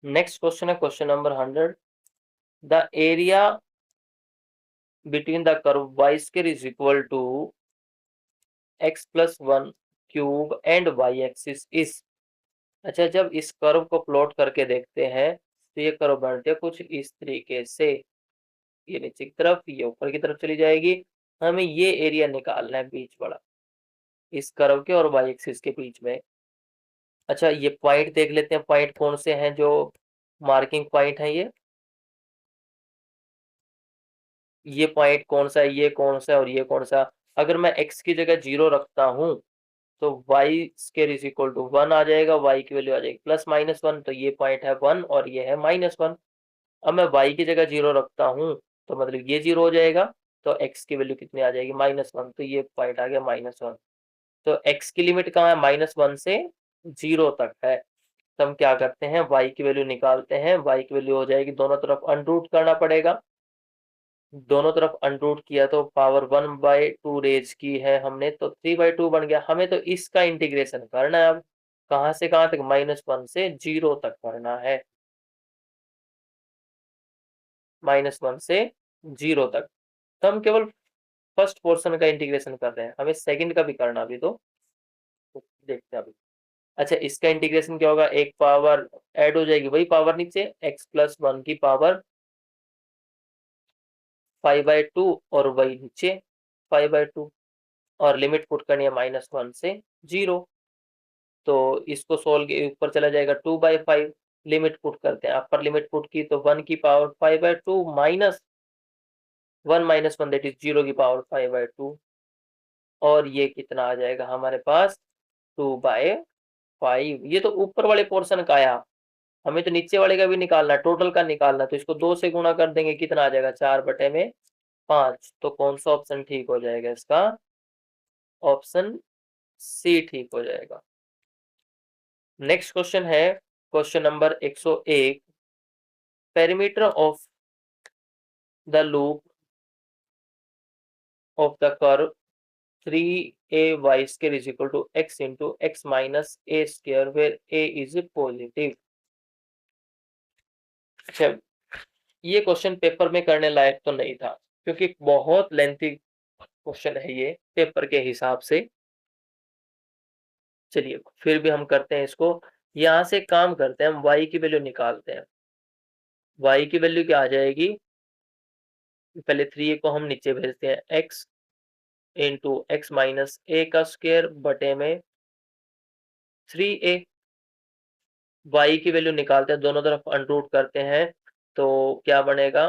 Next question है question number 100। The area between the curve y square is equal to x plus one cube and y axis is. अच्छा, जब इस curve को plot करके देखते हैं तो ये कर्व बनते हैं कुछ इस तरीके से। ये नीचे की तरफ, ये ऊपर की तरफ चली जाएगी। हमें ये एरिया निकालना है बीच वाला, इस कर्व के और वाई एक्सिस के बीच में। अच्छा, ये पॉइंट देख लेते हैं, पॉइंट कौन से हैं जो मार्किंग पॉइंट है। ये पॉइंट कौन सा है, ये कौन सा है और ये कौन सा। अगर मैं x की जगह 0 रखता हूं तो y square is equal to 1 आ जाएगा, y की वैल्यू आ जाएगी +-1। तो ये पॉइंट है 1 और ये है -1। अब मैं y की जगह 0 रखता हूं तो मतलब ये 0 हो जाएगा। तो x की वैल्यू कितनी आ जाएगी, -1। तो ये पॉइंट आ गया -1। तो x की लिमिट कहाँ है, -1 से 0 तक है। तो हम क्या करते हैं, y की वैल्यू निकालते हैं। y की वैल्यू हो जाएगी, दोनों तरफ अनरूट करना पड़ेगा। दोनों तरफ अनरूट किया तो पावर 1/2 रेज की है हमने, तो 3/2 बन गया। हमें तो इसका इंटीग्रेशन करना है। अब कहां से कहां तक, -1 से 0 तक करना है। -1 से 0 तक। तो हम केवल फर्स्ट पोर्शन का इंटीग्रेशन कर रहे हैं, हमें सेकंड का भी करना अभी तो देखते हैं अभी। अच्छा, इसका इंटीग्रेशन क्या होगा, एक पावर ऐड हो जाएगी, वही पावर नीचे x+1 की पावर 5/2 और वही नीचे 5/2। और लिमिट पुट करनी है -1 से 0। तो इसको सोल्व के ऊपर चला जाएगा 2/5। लिमिट पुट करते हैं, अपर लिमिट पुट की तो 1 की पावर 5/2 -1 -1 दैट इज 0 की पावर 5/2। और ये कितना आ जाएगा हमारे पास, 2/5। ये तो ऊपर वाले पोर्शन का आया, हमें तो नीचे वाले का भी निकालना है, टोटल का निकालना है। तो इसको 2 से गुणा कर देंगे, कितना आ जाएगा, 4/5। तो कौन सा ऑप्शन ठीक हो जाएगा इसका, ऑप्शन सी ठीक हो जाएगा। नेक्स्ट क्वेश्चन है question number 101। Perimeter of the loop of the curve 3ay square is equal to x into x minus a square where a is positive। अच्छा, ये क्वेश्चन पेपर में करने लायक तो नहीं था क्योंकि बहुत लेंथी क्वेश्चन है ये पेपर के हिसाब से। चलिए फिर भी हम करते हैं इसको। यहां से काम करते हैं, हम y की वैल्यू निकालते हैं। y की वैल्यू क्या आ जाएगी, पहले 3 को हम नीचे भेजते हैं, x इंटू एक्स माइनस ए का स्क्वायर बटे में 3a। y की वैल्यू निकालते हैं, दोनों तरफ अनरूट करते हैं तो क्या बनेगा।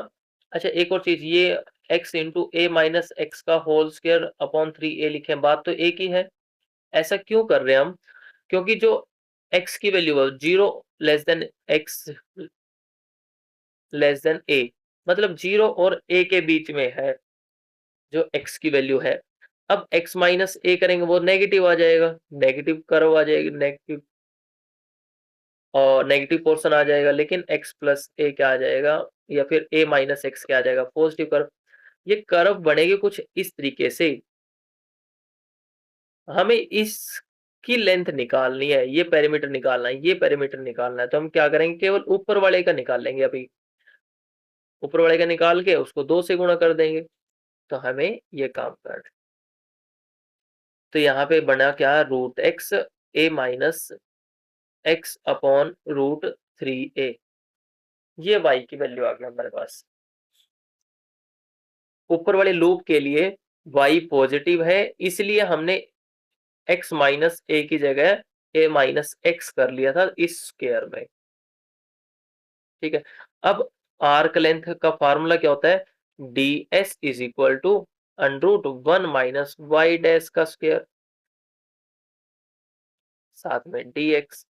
अच्छा, एक और चीज, ये x इंटू ए माइनस एक्स का होल स्क्वायर अपॉन 3a लिखे, बात तो एक ही है। ऐसा क्यों कर रहे हैं हम, क्योंकि जो x की वैल्यू है 0 less than x less than a, मतलब 0 और a के बीच में है जो x की वैल्यू है। अब x माइनस ए करेंगे वो नेगेटिव आ जाएगा, नेगेटिव कर्व आ जाएगी, नेगेटिव और नेगेटिव पोर्शन आ जाएगा। लेकिन x प्लस ए क्या आ जाएगा, या फिर a माइनस एक्स क्या आ जाएगा, पॉजिटिव कर्व। ये कर्व बनेगी कुछ इस तरीके से। हमें इसकी लेंथ निकालनी है, ये पैरामीटर निकालना है, ये पैरामीटर निकालना है। तो हम क्या करेंगे, केवल ऊपर वाले का निकाल लेंगे। अभी ऊपर वाले का निकाल के उसको 2 से गुणा कर देंगे, तो हमें ये काम करना है। तो यहाँ पे बना क्या, √x a minus x upon √3a। ये y की वैल्यू आ गई हमारे पास। ऊपर वाले लूप के लिए y पॉजिटिव है, इसलिए हमने x माइनस ए की जगह a माइनस एक्स कर लिया था इस स्क्वायर में। ठीक है, अब आर्क लेंथ का फार्मूला क्या होता है, ds is equal to √1 minus y dash का स्क्वायर साथ में dx।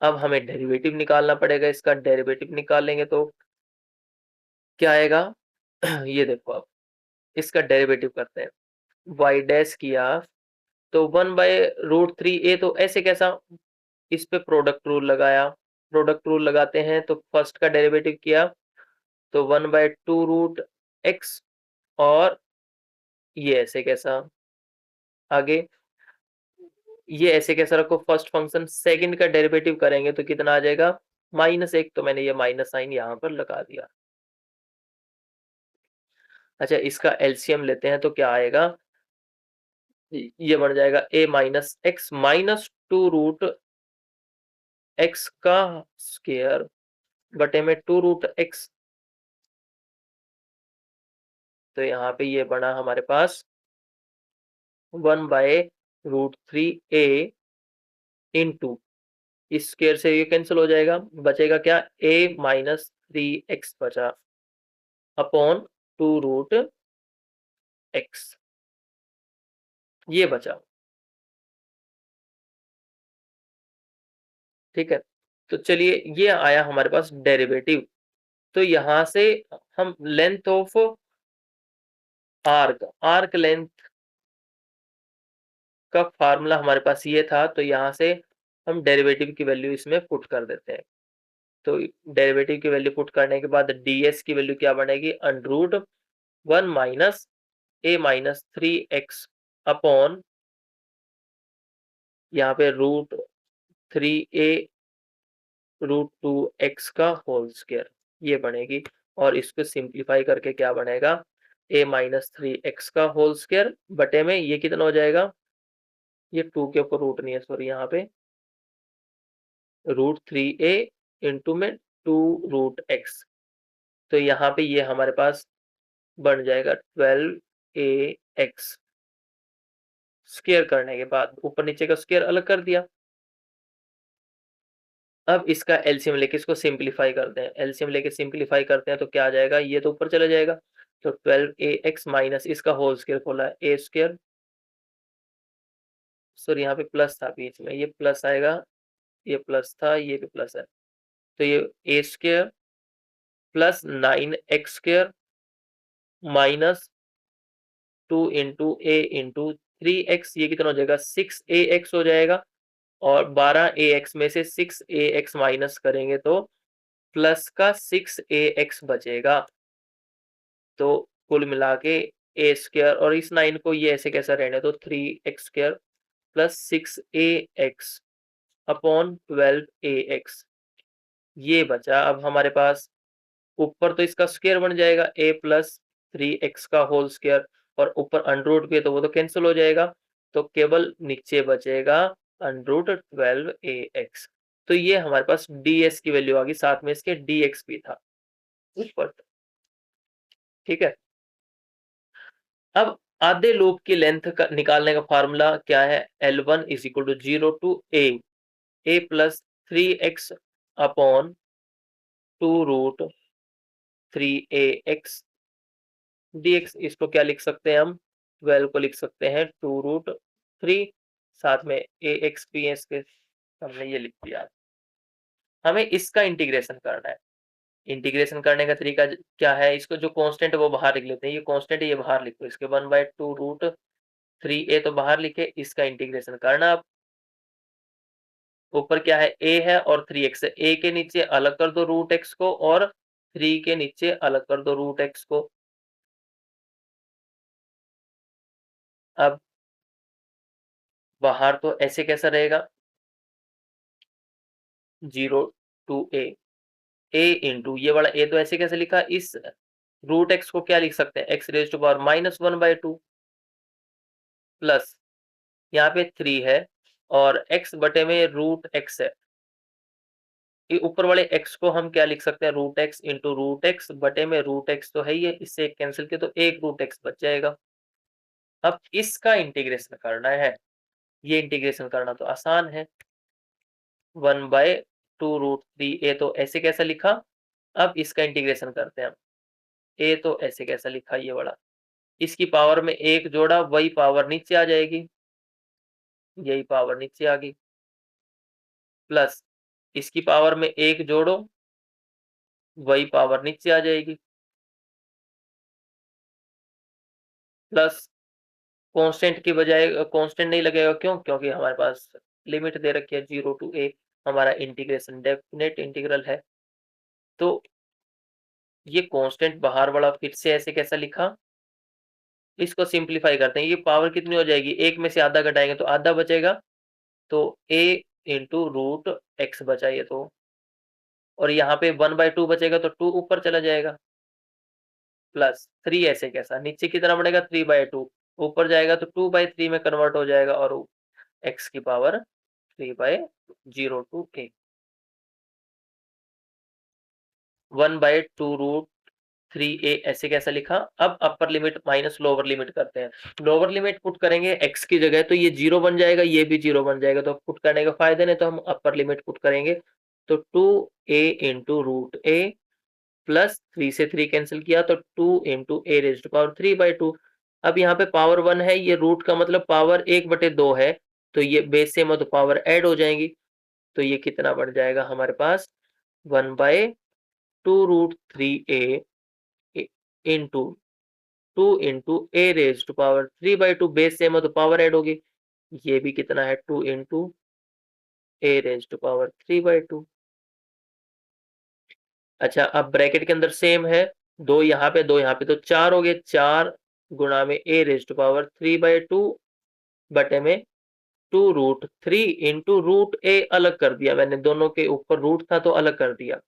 अब हमें डेरिवेटिव निकालना पड़ेगा, इसका डेरिवेटिव निकालेंगे तो क्या आएगा ये देखो, अब इसका डेरिवेटिव करते हैं। वाई डैश किया तो 1/√3a, तो ऐसे कैसा, इस पे प्रोडक्ट रूल लगाया, प्रोडक्ट रूल लगाते हैं तो फर्स्ट का डेरिवेटिव किया तो 1/2√x। और ये ऐसे कैसा, आगे ये ऐसे कैसा रखो, फर्स्ट फंक्शन सेकंड का डेरिवेटिव करेंगे तो कितना आ जाएगा, -1 तो मैंने ये माइनस साइन यहाँ पर लगा दिया। अच्छा, इसका एलसीएम लेते हैं तो क्या आएगा, ये बन जाएगा a minus x minus 2√x का स्क्वायर बटे में 2√x। तो यहाँ पे ये बना हमारे पास 1/√3a इंटू, इस स्क्वायर से ये कैंसिल हो जाएगा, बचेगा क्या, a माइनस 3x बचा अपॉन 2√x, ये बचा। ठीक है, तो चलिए ये आया हमारे पास डेरिवेटिव। तो यहां से हम लेंथ ऑफ आर्क लेंथ का फार्मूला हमारे पास ये था, तो यहां से हम डेरिवेटिव की वैल्यू इसमें पुट कर देते हैं। तो डेरिवेटिव की वैल्यू पुट करने के बाद ds की वैल्यू क्या बनेगी, √1 minus a minus 3x upon यहाँ पे √3a √2x का होल स्क्वायर, ये बनेगी। और इसको सिंप्लीफाई करके क्या बनेगा, a माइनस 3x का होल स्क्वायर बटे में ये कितना हो जाएगा, ये 2 के ऊपर रूट नहीं है, सॉरी, यहाँ पे √3a इंटू में 2√x। तो यहाँ पे ये हमारे पास बन जाएगा 12ax। स्क्वायर करने के बाद ऊपर नीचे का स्क्वायर अलग कर दिया। अब इसका एलसीएम लेके इसको सिंप्लीफाई करते हैं, एलसीएम लेके सिंप्लीफाई करते हैं तो क्या आ जाएगा, ये तो ऊपर चला जाएगा। तो 12ax माइनस इसका होल स्क्वायर खोला है a स्क्वायर, सॉरी यहाँ पे प्लस था बीच में, ये प्लस आएगा, ये प्लस था, ये भी प्लस है। तो ये a square plus 9x square minus 2 into a into 3x, ये कितना हो जाएगा, 6ax हो जाएगा। और 12ax में से 6ax माइनस करेंगे तो प्लस का 6ax बचेगा। तो कुल मिला के a स्क्वायर और इस 9 को ये ऐसे कैसा रहने, तो 3x square plus 6ax upon 12ax, ये बचा। अब हमारे पास ऊपर तो इसका स्क्वायर बन जाएगा a प्लस 3x का होल स्क्वायर, और ऊपर अंडर पे तो वो तो कैंसिल हो जाएगा, तो केवल नीचे बचेगा √12ax। तो ये हमारे पास ds की वैल्यू आ गई, साथ में इसके dx भी था ऊपर। ठीक है, अब आधे लूप की लेंथ का निकालने का फार्मूला क्या है, L1 is equal to 0 to a plus 3x upon 2√3ax dx। इसको क्या लिख सकते हैं हम, 12 को लिख सकते हैं 2√3, साथ में ax भी है, इसके हमने ये लिख दिया। हमें इसका इंटीग्रेशन करना है। इंटीग्रेशन करने का तरीका क्या है, इसको जो कांस्टेंट है वो बाहर लिख लेते हैं, ये कांस्टेंट है ये बाहर लिखो, इसके 1/2√3a तो बाहर लिखे, इसका इंटीग्रेशन करना। अब ऊपर क्या है, a है और 3x है, a के नीचे अलग कर दो √x को और 3 के नीचे अलग कर दो √x को। अब बाहर तो ऐसे कैसा रहेगा, 0 टू a इंटू ये वाला a तो ऐसे कैसे लिखा, इस √x को क्या लिख सकते हैं, x raise to power -1/2 plus यहाँ पे 3 है और x बटे में √x है, ये ऊपर वाले x को हम क्या लिख सकते हैं, √x इंटू √x बटे में √x तो है ही है, इससे कैंसिल किया तो एक √x बच जाएगा। अब इसका इंटीग्रेशन करना है, ये इंटीग्रेशन करना तो आसान है, 1/2√3a तो ऐसे कैसा लिखा। अब इसका इंटीग्रेशन करते हैं हम, a तो ऐसे कैसा लिखा, ये बड़ा, इसकी पावर में एक जोड़ा, वही पावर नीचे आ जाएगी, यही पावर नीचे आ गई, प्लस इसकी पावर में एक जोड़ो, वही पावर नीचे आ जाएगी, प्लस कांस्टेंट की बजाय कांस्टेंट नहीं लगेगा, क्यों, क्योंकि हमारे पास लिमिट दे रखी है 0 टू a, हमारा इंटीग्रेशन डेफिनेट इंटीग्रल है। तो ये कांस्टेंट बाहर वाला फिर से ऐसे कैसा लिखा, इसको सिंप्लीफाई करते हैं, ये पावर कितनी हो जाएगी, एक में से आधा घटाएंगे तो आधा बचेगा, तो a इंटू √x बचा ये तो, और यहाँ पे 1/2 बचेगा तो 2 ऊपर चला जाएगा, प्लस 3 ऐसे कैसा, नीचे कितना बढ़ेगा 3/2, ऊपर जाएगा तो 2/3 में कन्वर्ट हो जाएगा और x की पावर 3/0 टू a 1/2√3a ऐसे कैसा लिखा। अब upper limit minus lower limit करते हैं। लोअर लिमिट पुट करेंगे x की जगह तो ये 0 बन जाएगा, ये भी 0 बन जाएगा, तो पुट करने का फायदा नहीं, तो हम अपर लिमिट पुट करेंगे तो 2a into root a plus 3 से 3 कैंसिल किया तो 2 into a raised to power 3/2। अब यहाँ पे पावर 1 है, ये रूट का मतलब पावर 1/2 है, तो ये बेस से मतलब पावर ऐड हो जाएंगी, तो ये कितना बढ़ जाएगा हमारे पास 1/2√3a into 2 into a raise to power 3/2, base same है तो पावर ऐड होगी, ये भी कितना है 2 into a raise to power 3/2। अच्छा, अब ब्रैकेट के अंदर सेम है, 2 यहाँ पे 2 यहाँ पे, तो 4 हो गए, 4 गुणा में a रेज टू पावर 3/2 बटे में 2√3 इंटू रूट a अलग कर दिया मैंने, दोनों के ऊपर रूट था तो अलग कर दिया।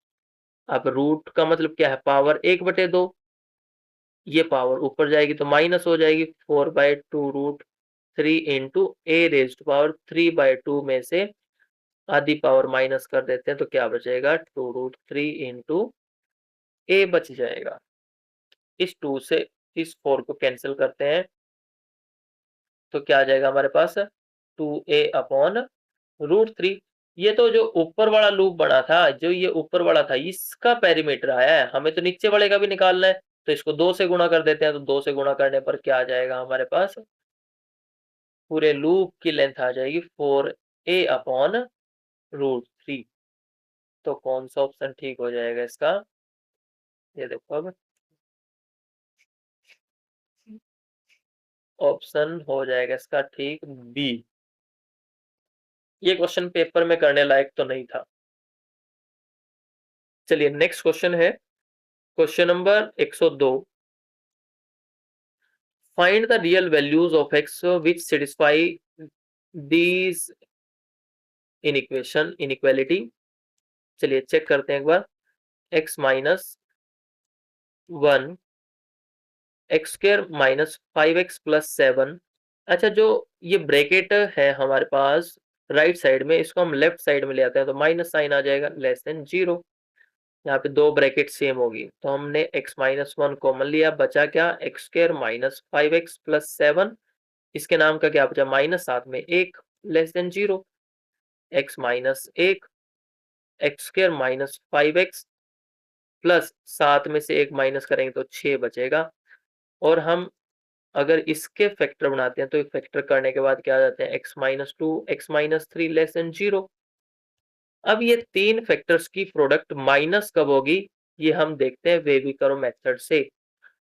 अब रूट का मतलब क्या है, पावर 1/2, ये पावर ऊपर जाएगी तो माइनस हो जाएगी, 4/2√3 into a raise to power 3/2 में से आधी पावर माइनस कर देते हैं तो क्या बचेगा 2√3 इंटू a बच जाएगा। इस 2 से इस 4 को कैंसिल करते हैं तो क्या आ जाएगा हमारे पास 2a/√3। ये तो जो ऊपर वाला लूप बना था, जो ये ऊपर वाला था, इसका पेरीमीटर आया है, हमें तो नीचे वाले का भी निकालना है, तो इसको 2 से गुणा कर देते हैं, तो 2 से गुणा करने पर क्या आ जाएगा हमारे पास, पूरे लूप की लेंथ आ जाएगी 4a/√3। तो कौन सा ऑप्शन ठीक हो जाएगा इसका, ये देखो अब ऑप्शन हो जाएगा इसका ठीक बी। ये क्वेश्चन पेपर में करने लायक तो नहीं था। चलिए नेक्स्ट क्वेश्चन है question number 102। Find the real values of x which satisfy these inequality. चलिए चेक करते हैं एक बार, x minus 1 x square minus 5x plus 7। अच्छा, जो ये ब्रैकेट है हमारे पास राइट साइड में, इसको हम लेफ्ट साइड में ले आते हैं तो माइनस साइन आ जाएगा, लेस देन 0। यहाँ पे दो ब्रैकेट सेम होगी तो हमने x माइनस 1 कॉमन लिया, बचा क्या x square minus 5x plus 7, इसके नाम का क्या बचा माइनस, साथ में 1 less than 0, x minus 1 x square minus 5x plus 7 में से 1 माइनस करेंगे तो 6 बचेगा। और हम अगर इसके फैक्टर बनाते हैं तो फैक्टर करने के बाद क्या आ जाते हैं x minus 2 x minus 3 less than 0। अब ये तीन फैक्टर्स की प्रोडक्ट माइनस कब होगी, ये हम देखते हैं वेवी करो मेथड से।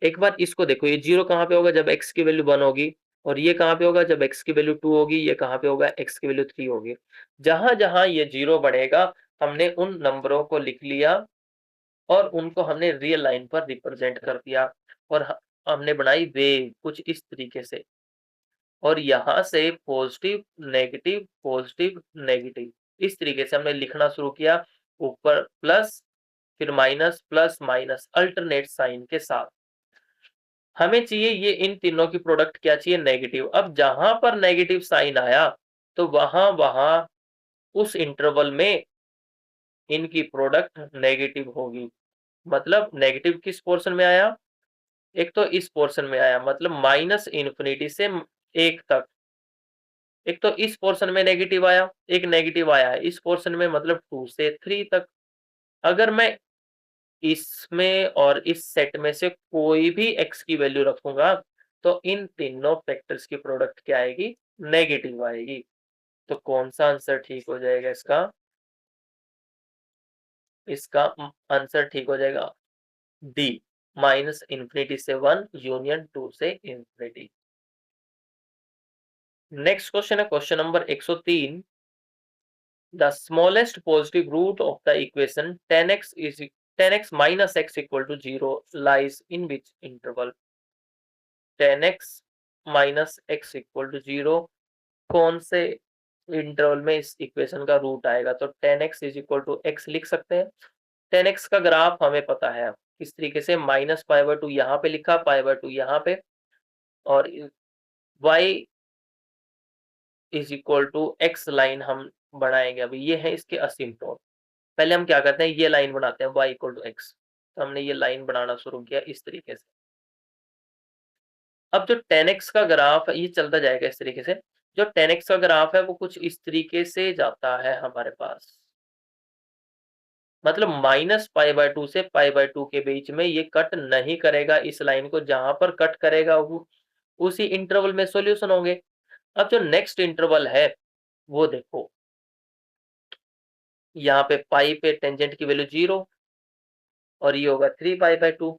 एक बार इसको देखो, ये 0 कहाँ पे होगा जब x की वैल्यू 1 होगी, और ये कहाँ पे होगा जब x की वैल्यू 2 होगी, ये कहाँ पे होगा x की वैल्यू 3 होगी। जहां जहां ये 0 बढ़ेगा हमने उन नंबरों को लिख लिया और उनको हमने रियल लाइन पर रिप्रेजेंट कर दिया, और हमने बनाई वेव कुछ इस तरीके से, और यहां से पॉजिटिव नेगेटिव पॉजिटिव नेगेटिव इस तरीके से हमने लिखना शुरू किया, ऊपर प्लस फिर minus plus minus alternate sign के साथ। हमें चाहिए ये इन तीनों की प्रोडक्ट क्या चाहिए नेगेटिव। अब जहां पर नेगेटिव साइन आया तो वहां वहां उस इंटरवल में इनकी प्रोडक्ट नेगेटिव होगी। मतलब नेगेटिव किस पोर्शन में आया, एक तो इस पोर्शन में आया, मतलब माइनस इन्फिनिटी से 1 तक, एक तो इस पोर्शन में नेगेटिव आया, एक नेगेटिव आया है इस पोर्शन में, मतलब 2 से 3 तक। अगर मैं इसमें और इस सेट में से कोई भी x की वैल्यू रखूंगा तो इन तीनों फैक्टर्स की प्रोडक्ट क्या आएगी नेगेटिव आएगी। तो कौन सा आंसर ठीक हो जाएगा इसका, इसका आंसर ठीक हो जाएगा डी, माइनस इन्फिनिटी से 1 यूनियन 2 से इन्फिनिटी। नेक्स्ट क्वेश्चन है question number 103। The smallest positive root of the equation 10x minus x equal to 0 lies in which interval। 10x minus x equal to 0 कौन से interval में इस equation का root आएगा, तो 10x is equal to x लिख सकते हैं, 10x का ग्राफ हमें पता है किस तरीके से, -π/2 यहाँ पे लिखा, π/2 यहाँ पे, और y is equal to x line हम बनाएंगे। अभी ये है इसके असिम्प्टोट। पहले हम क्या करते हैं, ये लाइन बनाते हैं y इक्वल टू x। तो हमने ये लाइन बनाना शुरू किया इस तरीके से। अब जो 10x का ग्राफ है ये चलता जाएगा इस तरीके से। जो 10x का ग्राफ है वो कुछ इस तरीके से जाता है हमारे पास, मतलब -π/2 से π/2 के बीच में ये कट नहीं करेगा इस लाइन को। जहां पर कट करेगा वो उसी इंटरवल में सॉल्यूशन होंगे। अब जो नेक्स्ट इंटरवल है वो देखो, यहाँ पे पाई पे टेंजेंट की वैल्यू 0 और ये होगा 3π/2।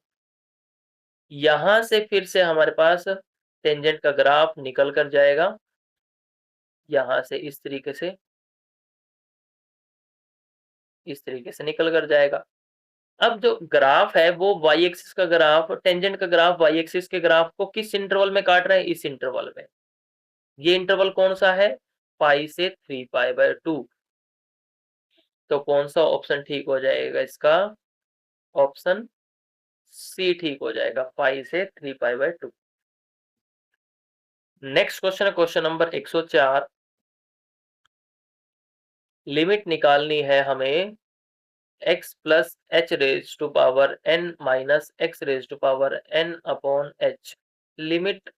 यहां से फिर से हमारे पास टेंजेंट का ग्राफ निकल कर जाएगा यहां से इस तरीके से निकल कर जाएगा। अब जो ग्राफ है वो y एक्सिस का ग्राफ, टेंजेंट का ग्राफ y एक्सिस के ग्राफ को किस इंटरवल में काट रहा है, इस इंटरवल में। ये इंटरवल कौन सा है, पाई से 3π/2। तो कौन सा ऑप्शन ठीक हो जाएगा इसका, ऑप्शन सी ठीक हो जाएगा, पाई से 3π/2। नेक्स्ट क्वेश्चन है क्वेश्चन नंबर 104। लिमिट निकालनी है हमें x plus h raise to power n minus x raise to power n upon h, limit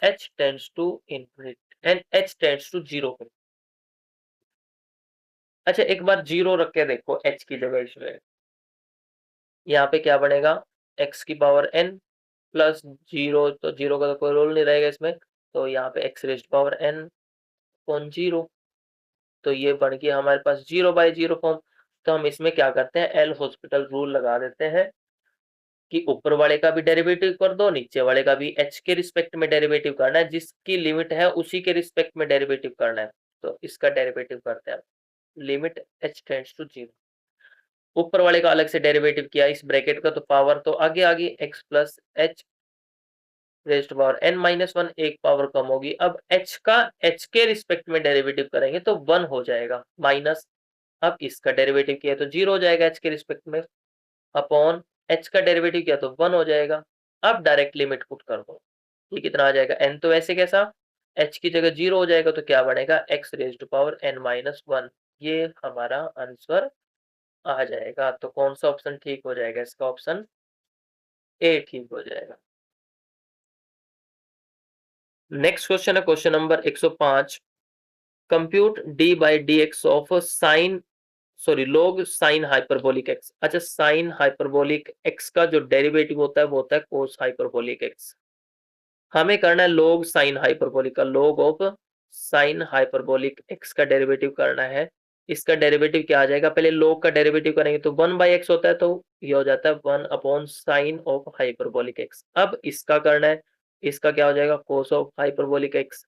h tends to infinity and h tends to 0। अच्छा एक बार 0 रख के देखो h की जगह इसमें, यहाँ पे क्या बनेगा, x की पावर n प्लस 0, तो 0 का तो कोई रोल नहीं रहेगा इसमें, तो यहाँ पे x raise to power n upon 0। तो ये बन गया हमारे पास 0/0 फॉर्म। तो हम इसमें क्या करते हैं, एल हॉस्पिटल रूल लगा देते हैं कि ऊपर वाले का भी डेरिवेटिव कर दो, नीचे वाले का भी h के रिस्पेक्ट में डेरिवेटिव करना है, जिसकी लिमिट है उसी के रिस्पेक्ट में डेरिवेटिव करना है। तो इसका डेरिवेटिव करते हैं, लिमिट h टेंड्स टू 0। ऊपर वाले का अलग से डेरिवेटिव किया इस ब्रैकेट का, तो पावर तो आगे आगे x plus h raise to power n minus 1, एक पावर कम होगी। अब h का h के रिस्पेक्ट में डेरिवेटिव करेंगे तो 1 हो जाएगा माइनस, अब इसका डेरिवेटिव किया तो 0 हो जाएगा h के रिस्पेक्ट में, अपॉन h का डेरिवेटिव किया तो 1 हो जाएगा। अब डायरेक्ट लिमिट पुट कर दो, ये कितना आ जाएगा, n तो ऐसे कैसा, h की जगह 0 हो जाएगा तो क्या बनेगा, x raise to power n minus 1। ये हमारा आंसर आ जाएगा। तो कौन सा ऑप्शन ठीक हो जाएगा, इसका ऑप्शन ए ठीक हो जाएगा। नेक्स्ट क्वेश्चन है question number 105। Compute d/dx of sine log sine hyperbolic x। अच्छा साइन हाइपरबोलिक x का जो डेरिवेटिव होता है वो होता है कोस हाइपरबोलिक x। हमें करना है log साइन हाइपरबोलिक का, log of sine hyperbolic x का डेरिवेटिव करना है। इसका डेरिवेटिव क्या आ जाएगा, पहले log का डेरिवेटिव करेंगे तो 1/x होता है, तो ये हो जाता है 1 upon sine of hyperbolic x। अब इसका करना है, इसका क्या हो जाएगा, cos of hyperbolic x,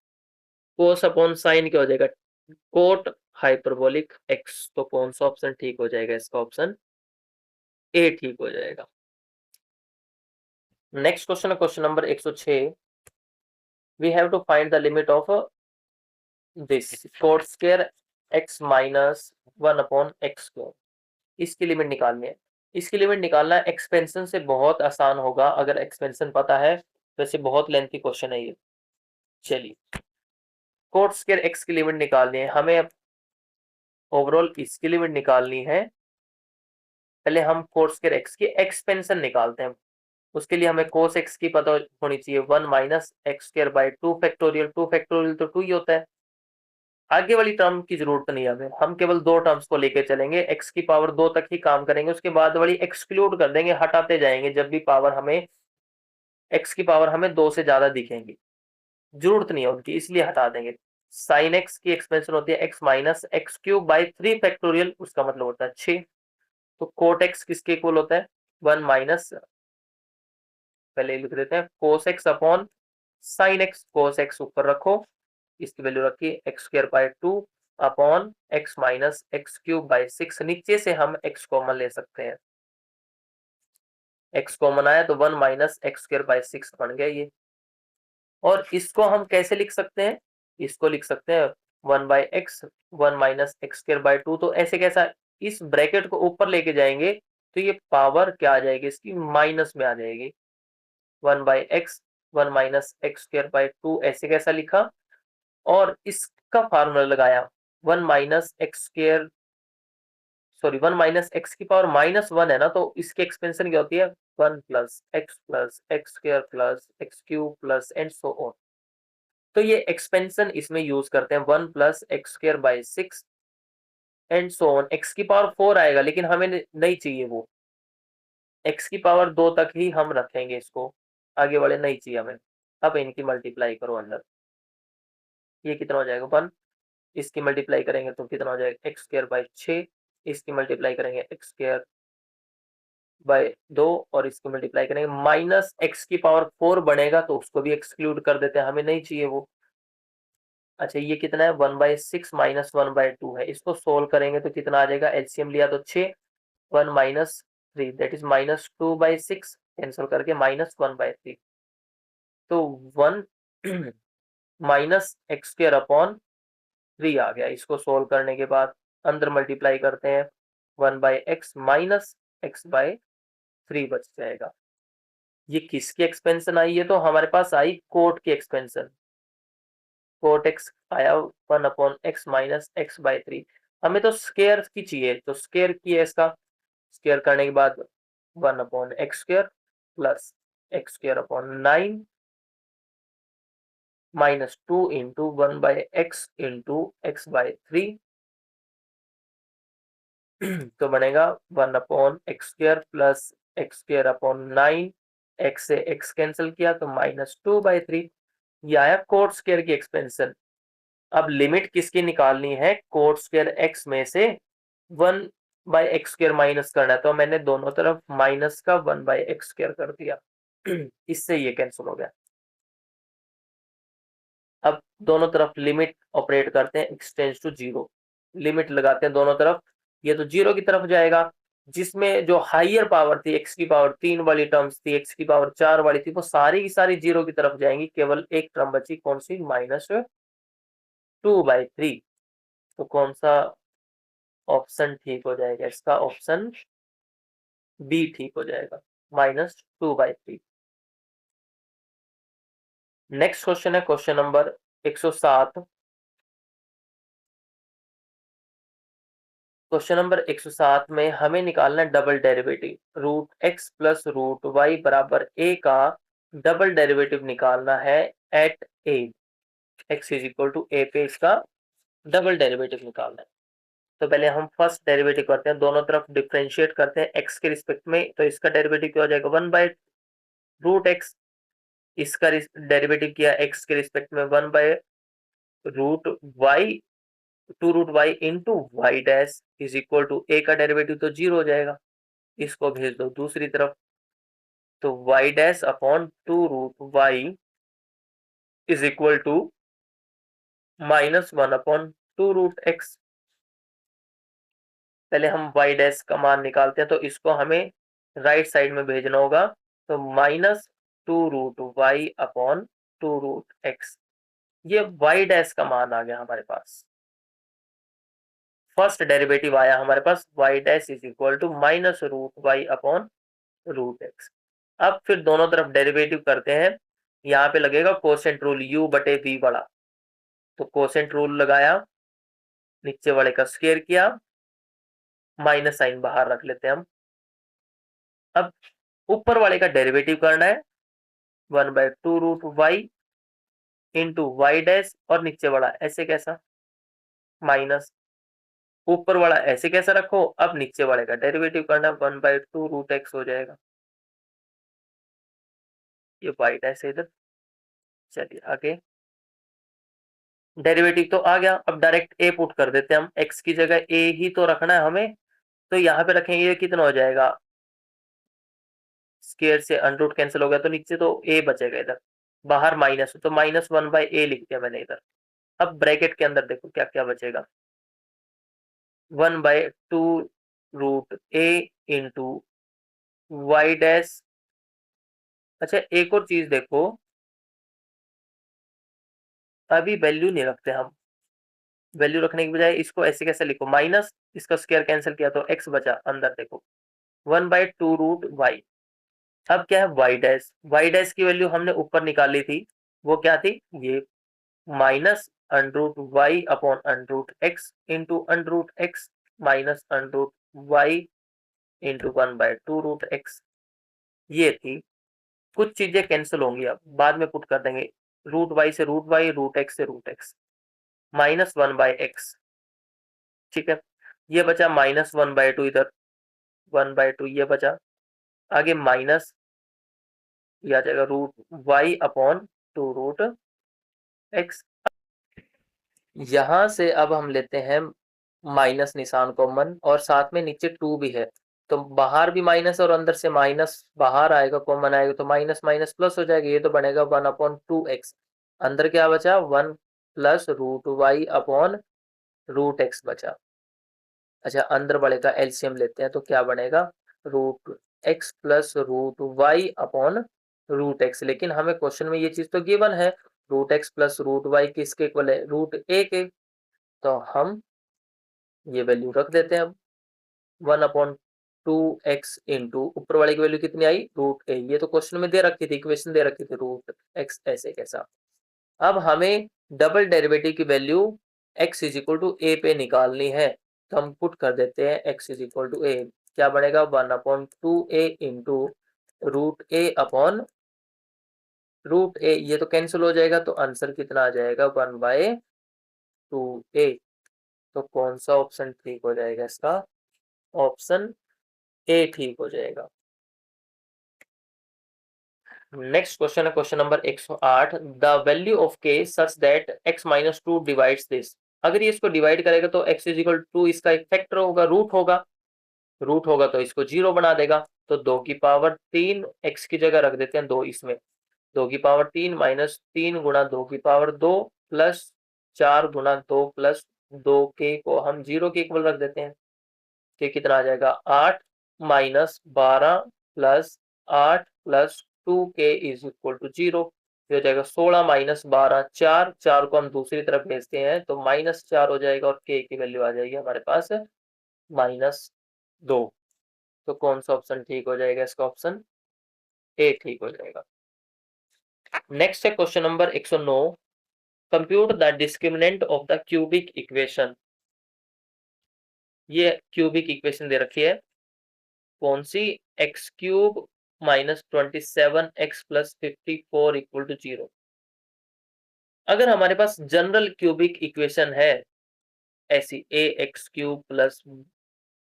cos upon sine क्या हो जाएगा, कोट हाइपरबोलिक x। तो कौन सा ऑप्शन ठीक हो जाएगा, इसका ऑप्शन ए ठीक हो जाएगा। नेक्स्ट क्वेश्चन है question number 106। We have to find the limit of this cot square x minus 1 upon x square. इसकी लिमिट निकालनी है। इसकी लिमिट निकालना एक्सपेंशन से बहुत आसान होगा अगर एक्सपेंशन पता है, वैसे बहुत लेंथी क्वेश्चन है ये। चलिए कोट स्क्वायर x की लिमिट निकालनी है हमें, ओवरऑल इसकी लिमिट निकालनी है। पहले हम कोट स्क्वायर x की एक्सपेंशन निकालते हैं, उसके लिए हमें कोस x की पता होनी चाहिए, 1 minus x square by 2 factorial. 2 factorial तो 2 ही होता है, आगे वाली टर्म की जरूरत नहीं है हमें, हम केवल 2 टर्म्स को लेकर चलेंगे, x की पावर 2 तक ही काम करेंगे, उसके बाद वाली एक्सक्लूड कर देंगे, हटाते जाएंगे जब भी पावर हमें x की पावर हमें 2 से ज्यादा दिखेंगी, जरूरत नहीं है उनकी, इसलिए हटा देंगे। साइन x की एक्सपेंशन होती है x minus x cube by 3 factorial, उसका मतलब होता है 6। तो कोट x किसके इक्वल होता है, 1 माइनस, पहले लिख देते हैं cos x upon sine x. Cos x ऊपर रखो, इसकी वैल्यू रखी x square by 2 upon x minus x cube by 6। नीचे से हम एक्स कॉमन ले सकते हैं, एक्स कॉमन आया तो 1 माइनस एक्स स्क्वायर बाय 6 बन गया ये। और इसको हम कैसे लिख सकते हैं, इसको लिख सकते हैं 1 by x 1 minus x square by 2। तो ऐसे कैसा, इस ब्रैकेट को ऊपर लेके जाएंगे तो ये पावर क्या आ जाएगी इसकी, माइनस में आ जाएगी। 1/x 1 minus x square by 2 ऐसे कैसा लिखा, और इसका फार्मूला लगाया 1 minus x square, sorry 1 minus x की पावर -1 है ना, तो इसकी एक्सपेंशन क्या होती है 1 plus x square plus x cube plus and so on. तो ये एक्सपेंशन इसमें यूज करते हैं 1 plus x square by 6 and so on. X की पावर 4 आएगा लेकिन हमें नहीं चाहिए वो, एक्स की पावर 2 तक ही हम रखेंगे इसको, आगे वाले नहीं चाहिए हमें। अब इनकी मल्टीप्लाई करो अंदर, ये कितना हो जाएगा 1, इसकी मल्टीप्लाई करेंगे तो कितना हो जाएगा एक्स स्क्वायर बाई 6, इसकी मल्टीप्लाई करेंगे एक्स स्क्वायर बाय 2, और इसको मल्टीप्लाई करेंगे माइनस एक्स की पावर 4 बनेगा तो उसको भी एक्सक्लूड कर देते हैं, हमें नहीं चाहिए वो। अच्छा ये कितना है 1/6 माइनस 1/2 है, इसको सोल्व करेंगे तो कितना आ जाएगा, एलसीएम लिया तो 6, 1 माइनस 3 दैट इज -2/6, कैंसिल करके -1/3, तो 1 माइनस एक्स स्क्वायर अपॉन 3 आ गया। इसको सोल्व करने के बाद अंदर मल्टीप्लाई करते हैं 1/x माइनस x/3 बच जाएगा। ये किसकी एक्सपेंशन आई है, तो हमारे पास आई कोट की एक्सपेंशन, कोट एक्स आया 1/x माइनस x/3। हमें तो स्केयर की चाहिए, तो स्केयर की है इसका, स्केयर करने के बाद 1/x square plus x square upon 9 minus 2 into 1/x into x/3 तो बनेगा 1/x square plus x square upon 9, x से एक्स कैंसिल किया तो -2/3, ये आया कोट स्क्वायर की एक्सपेंशन। अब लिमिट किसकी निकालनी है, कोट स्क्वायर एक्स में से 1/x स्क्वायर माइनस करना है, तो मैंने दोनों तरफ माइनस का 1/x स्क्वायर कर दिया इससे ये कैंसिल हो गया। अब दोनों तरफ लिमिट ऑपरेट करते हैं, x टेंड्स टू 0, लिमिट लगाते हैं दोनों तरफ, ये तो 0 की तरफ जाएगा, जिसमें जो हाइयर पावर थी x की पावर 3 वाली टर्म्स थी, x की पावर 4 वाली थी, वो सारी की सारी 0 की तरफ जाएंगी, केवल एक टर्म बची, कौन सी, -2/3। तो कौन सा ऑप्शन ठीक हो जाएगा इसका, ऑप्शन बी ठीक हो जाएगा, -2/3। नेक्स्ट क्वेश्चन है क्वेश्चन नंबर 107। क्वेश्चन नंबर 107 में हमें निकालना है double derivative, √x plus √y बराबर a का डबल डेरिवेटिव निकालना है at a, x is equal to a पे इसका डबल डेरिवेटिव निकालना है। तो पहले हम फर्स्ट डेरिवेटिव करते हैं, दोनों तरफ डिफरेंशिएट करते हैं x के रिस्पेक्ट में, तो इसका डेरिवेटिव क्या हो जाएगा 1/√x, इसका डेरिवेटिव किया x के रिस्पेक्ट में 1/√y, 2√y into y dash is equal to a का डेरिवेटिव तो 0 हो जाएगा, इसको भेज दो दूसरी तरफ, तो y dash upon 2√y is equal to -1/2√x। पहले हम y डैश का मान निकालते हैं, तो इसको हमें राइट साइड में भेजना होगा, तो -2√y/2√x, ये y डैश का मान आ गया हमारे पास, फर्स्ट डेरिवेटिव आया हमारे पास y dash is equal to -√y/√x। अब फिर दोनों तरफ डेरिवेटिव करते हैं, यहाँ पे लगेगा कोसेंट रूल u/v बड़ा, तो कोसेंट रूल लगाया, नीचे वाले का स्क्वायर किया, माइनस साइन बाहर रख लेते हैं हम। अब ऊपर वाले का डेरिवेटिव करना है 1/2√y इंटू वाई डैश, और नीचे वाला ऐसे कैसा माइनस, ऊपर वाला ऐसे कैसा रखो, अब नीचे वाले का डेरिवेटिव करना 1/2√x हो जाएगा, ये वाई डैश है इधर। चलिए आगे, डेरिवेटिव तो आ गया, अब डायरेक्ट ए पुट कर देते हैं हम, x की जगह ए ही तो रखना है हमें, तो यहाँ पे रखेंगे, ये कितना हो जाएगा, स्क्वायर से अंडरूट कैंसिल हो गया, तो नीचे तो ए बचेगा, इधर बाहर माइनस, तो -1/a लिख दिया मैंने इधर। अब ब्रैकेट के अंदर देखो क्या क्या बचेगा, 1/2√a इंटू वाई डैश। अच्छा एक और चीज देखो, अभी वैल्यू नहीं रखते हम, वैल्यू रखने की बजाय इसको ऐसे कैसे लिखो, माइनस, इसका स्क्वायर कैंसिल किया तो x बचा, अंदर देखो 1/2√y। अब क्या है y डैश की वैल्यू हमने ऊपर निकाली थी, वो क्या थी, ये minus √y upon √x into √x minus √y into 1/2√x, ये थी। कुछ चीजें कैंसिल होंगी, अब बाद में पुट कर देंगे, √y से √y, √x से √x, -1/x, ठीक है। ये बचा -1/2, इधर 1/2 ये बचा, आगे माइनस ये आ जाएगा √y अपॉन 2√x। यहां से अब हम लेते हैं माइनस निशान कॉमन, और साथ में नीचे 2 भी है, तो बाहर भी माइनस और अंदर से माइनस बाहर आएगा, कॉमन आएगा, तो माइनस माइनस प्लस हो जाएगा, ये तो बनेगा 1/2x। अंदर क्या बचा, 1 प्लस √y अपॉन √x बचा। अच्छा, अंदर बढ़ेगा, एलसीएम लेते हैं, तो क्या बनेगा, √x plus √y upon √x। लेकिन हमें क्वेश्चन में ये चीज तो गिवन है, √x प्लस √y किसके इक्वल है, √a के, तो हम ये वैल्यू रख देते हैं। अब 1/2x इंटू ऊपर वाले की वैल्यू कितनी आई, √a, ये तो क्वेश्चन में दे रखी थी, इक्वेशन दे रखी थी, √x ऐसे कैसा। अब हमें डबल डेरिवेटिव की value x is equal to a पे निकालनी है, तो हम पुट कर देते हैं x इज इक्वल टू ए, क्या बनेगा, 1/2a into √a upon √a, ये तो कैंसिल हो जाएगा, तो आंसर कितना आ जाएगा, 1/2a। तो कौन सा ऑप्शन ठीक हो जाएगा इसका, ऑप्शन ए ठीक हो जाएगा। नेक्स्ट क्वेश्चन है question number 108, the value of k such that x-2 divides this. अगर ये इसको डिवाइड करेगा तो x इज इक्वल टू, इसका एक फैक्टर होगा, रूट होगा तो इसको 0 बना देगा, तो 2 की पावर 3 x की जगह रख देते हैं 2, इसमें 2 की पावर 3 माइनस 3 गुणा 2 की पावर 2 प्लस 4 गुणा 2 प्लस 2k को हम 0 के इक्वल रख देते हैं, तो कितना आ जाएगा, 8 minus 12 plus 8 plus 2k is equal to 0, हो जाएगा 16 माइनस 12, 4, 4 को हम दूसरी तरफ भेजते हैं तो -4 हो जाएगा, और k की वैल्यू आ जाएगी हमारे पास -2। तो कौन सा ऑप्शन ठीक हो जाएगा, इसका ऑप्शन ए ठीक हो जाएगा। नेक्स्ट है question number 109, compute the discriminant of the cubic equation. ये क्यूबिक इक्वेशन दे रखी है, कौन सी, x³ -27x plus 54 equal to 0। अगर हमारे पास जनरल क्यूबिक इक्वेशन है ऐसी, ax³ plus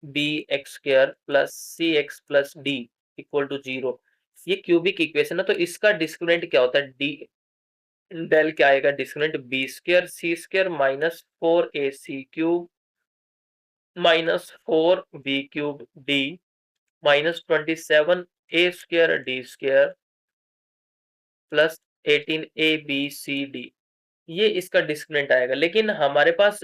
bx² plus cx plus d equal to 0, ये क्यूबिक इक्वेशन है, तो इसका डिस्क्रिमिनेंट क्या होता है, डी डेल क्या आएगा, discriminant b² c² minus 4ac³ minus 4b³ d minus 27a² d² plus 18abcd, ये इसका डिस्क्रिमिनेंट आएगा। लेकिन हमारे पास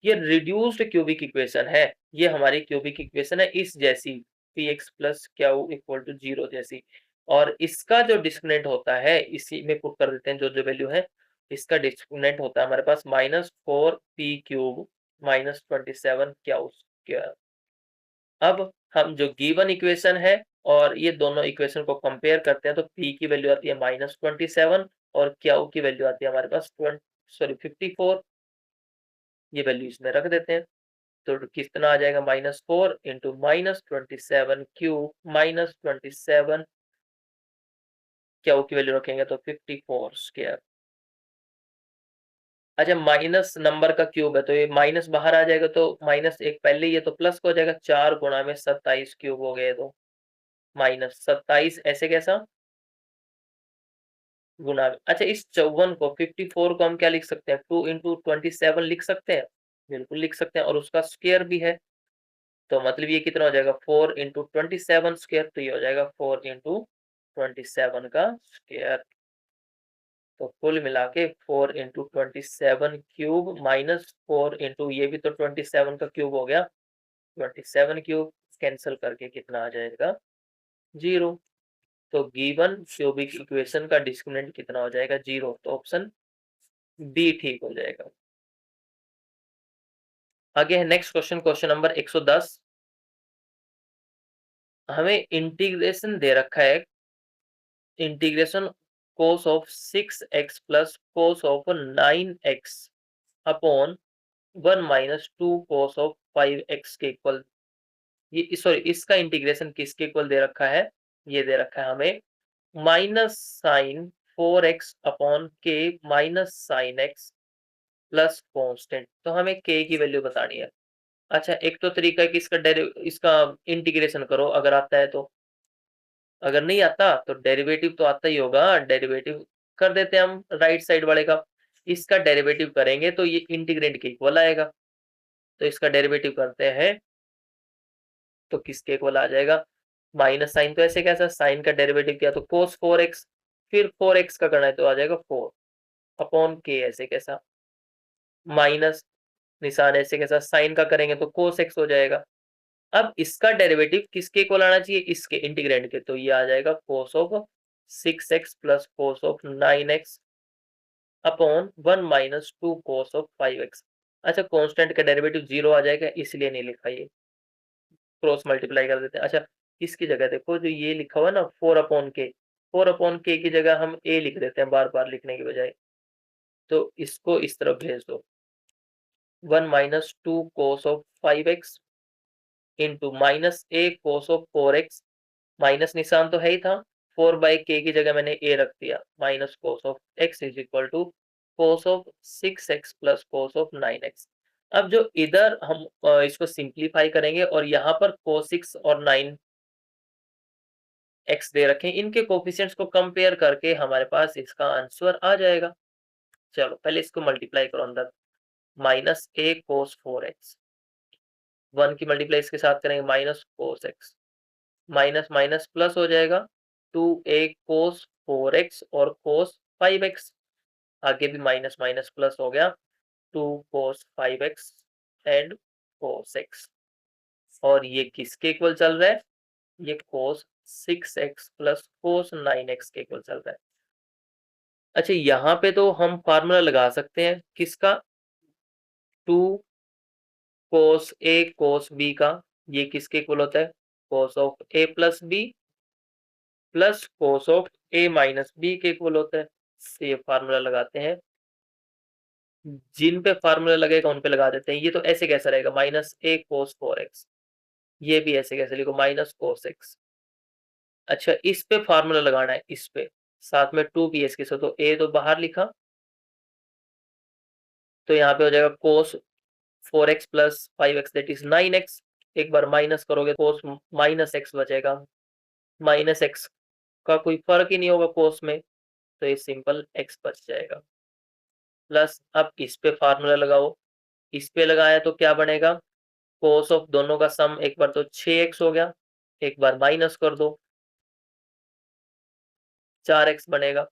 ये रिड्यूस्ड क्यूबिक इक्वेशन है, ये हमारी क्यूबिक इक्वेशन है इस जैसी, px plus q equal to 0 जैसी, और इसका जो डिस्क्रिमिनेंट होता है, इसी में पुट कर देते हैं जो जो वैल्यू है, इसका डिस्क्रिमिनेंट होता है हमारे पास -4p³ माइनस 27 अब हम जो गिवन इक्वेशन है और ये दोनों इक्वेशन को कंपेयर करते हैं, तो p की वैल्यू आती है -27 और q की वैल्यू आती है हमारे पास 54, ये वैल्यू इसमें रख देते हैं, तो कितना आ जाएगा, -4 इंटू -27 -27 की वैल्यू रखेंगे तो 54²। अच्छा, माइनस नंबर का क्यूब है तो ये माइनस बाहर आ जाएगा, तो -1 पहले, ये तो प्लस हो जाएगा, 4 गुणा में 27³ हो गए, तो -27 ऐसे कैसा गुणा। अच्छा, इस 54 को 54 को हम क्या लिख सकते हैं, 2 इंटू 27 लिख सकते हैं, बिल्कुल लिख सकते हैं, और उसका स्क्वायर भी है, तो मतलब ये कितना हो जाएगा, 4 इंटू 27², तो ये हो जाएगा 4 इंटू 27 का स्क्वायर। तो कुल मिला के 4 इंटू 27³ माइनस 4 इंटू ये भी तो 27 का क्यूब हो गया, 27³ कैंसिल करके कितना आ जाएगा, 0। तो गिवन क्यूबिक इक्वेशन का डिस्क्रिमिनेंट कितना हो जाएगा, 0, तो ऑप्शन बी ठीक हो जाएगा। आगे है नेक्स्ट क्वेश्चन, क्वेश्चन नंबर 110, हमें इंटीग्रेशन दे रखा है, integration cos of 6x plus cos of 9x upon 1 minus 2 cos of 5x के इक्वल। ये सॉरी, इसका इंटीग्रेशन किसके इक्वल दे रखा है, ये दे रखा है हमें minus sine 4x upon k minus sine x plus constant. तो हमें k की वैल्यू बतानी है। अच्छा, एक तो तरीका है कि इसका इंटीग्रेशन करो अगर आता है तो, अगर नहीं आता तो डेरिवेटिव तो आता ही होगा, डेरिवेटिव कर देते हैं हम राइट साइड वाले का। इसका डेरिवेटिव करेंगे तो ये इंटीग्रेंड के इक्वल आएगा, तो इसका डेरिवेटिव करते हैं तो किसके इक्वल आ जाएगा, माइनस साइन तो ऐसे कैसा, साइन का डेरिवेटिव किया तो cos 4x, फिर 4x का करना है तो आ जाएगा 4 अपॉन के, ऐसे कैसा माइनस निशान ऐसे कैसा, साइन का करेंगे तो cos x हो जाएगा। अब इसका डेरिवेटिव किसके इक्वल आना चाहिए, इसके इंटीग्रेंड के, तो ये आ जाएगा cos of 6x plus cos of 9x upon 1 minus 2 cos of 5x। अच्छा, कांस्टेंट का डेरिवेटिव 0 आ जाएगा इसलिए नहीं लिखा, ये क्रॉस मल्टीप्लाई कर देते हैं। अच्छा, इसकी जगह देखो जो ये लिखा हुआ ना 4 अपॉन के, 4 अपॉन के की जगह हम a लिख देते हैं बार बार लिखने की बजाय, तो इसको इस तरफ भेज दो 1 minus 2 cos of 5x into minus a cos of 4x, minus निशान तो है ही था, 4 बाई के की जगह मैंने a रख दिया, minus cos of x is equal to cos of 6x plus cos of 9x। अब जो इधर हम इसको सिंप्लीफाई करेंगे और यहाँ पर cos 6 और 9x दे रखे, इनके कोफिशिएंट्स को कंपेयर करके हमारे पास इसका आंसर आ जाएगा। चलो पहले इसको मल्टीप्लाई करो अंदर, माइनस a cos 4x, 1 की मल्टीप्लाई इसके साथ करेंगे minus cos x, minus minus plus हो जाएगा 2a cos 4x और cos 5x, आगे भी माइनस माइनस प्लस हो गया 2 cos 5x and cos x, और ये किसके इक्वल चल रहा है, ये cos 6x plus cos 9x के इक्वल चल रहा है। अच्छा, यहाँ पे तो हम फार्मूला लगा सकते हैं किसका, 2 cos a cos b का, ये किसके इक्वल होता है, cos of a plus b plus cos of a minus b के इक्वल होता है। ये फार्मूला लगाते हैं, जिन पे फार्मूला लगेगा उन पे लगा देते हैं। ये तो ऐसे कैसा रहेगा, माइनस a cos 4x, ये भी ऐसे कैसे लिखो माइनस cos x। अच्छा, इस पे फार्मूला लगाना है, इस पे साथ में 2 भी इसके साथ, तो a तो बाहर लिखा, तो यहाँ पे हो जाएगा cos 4x plus 5x that is 9x, एक बार माइनस करोगे cos माइनस x बचेगा, माइनस x का कोई फर्क ही नहीं होगा cos में, तो ये सिंपल x बच जाएगा। प्लस अब इस पे फार्मूला लगाओ, इस पे लगाया तो क्या बनेगा, cos ऑफ दोनों का सम एक बार तो 6x हो गया, एक बार माइनस कर दो 4x बनेगा,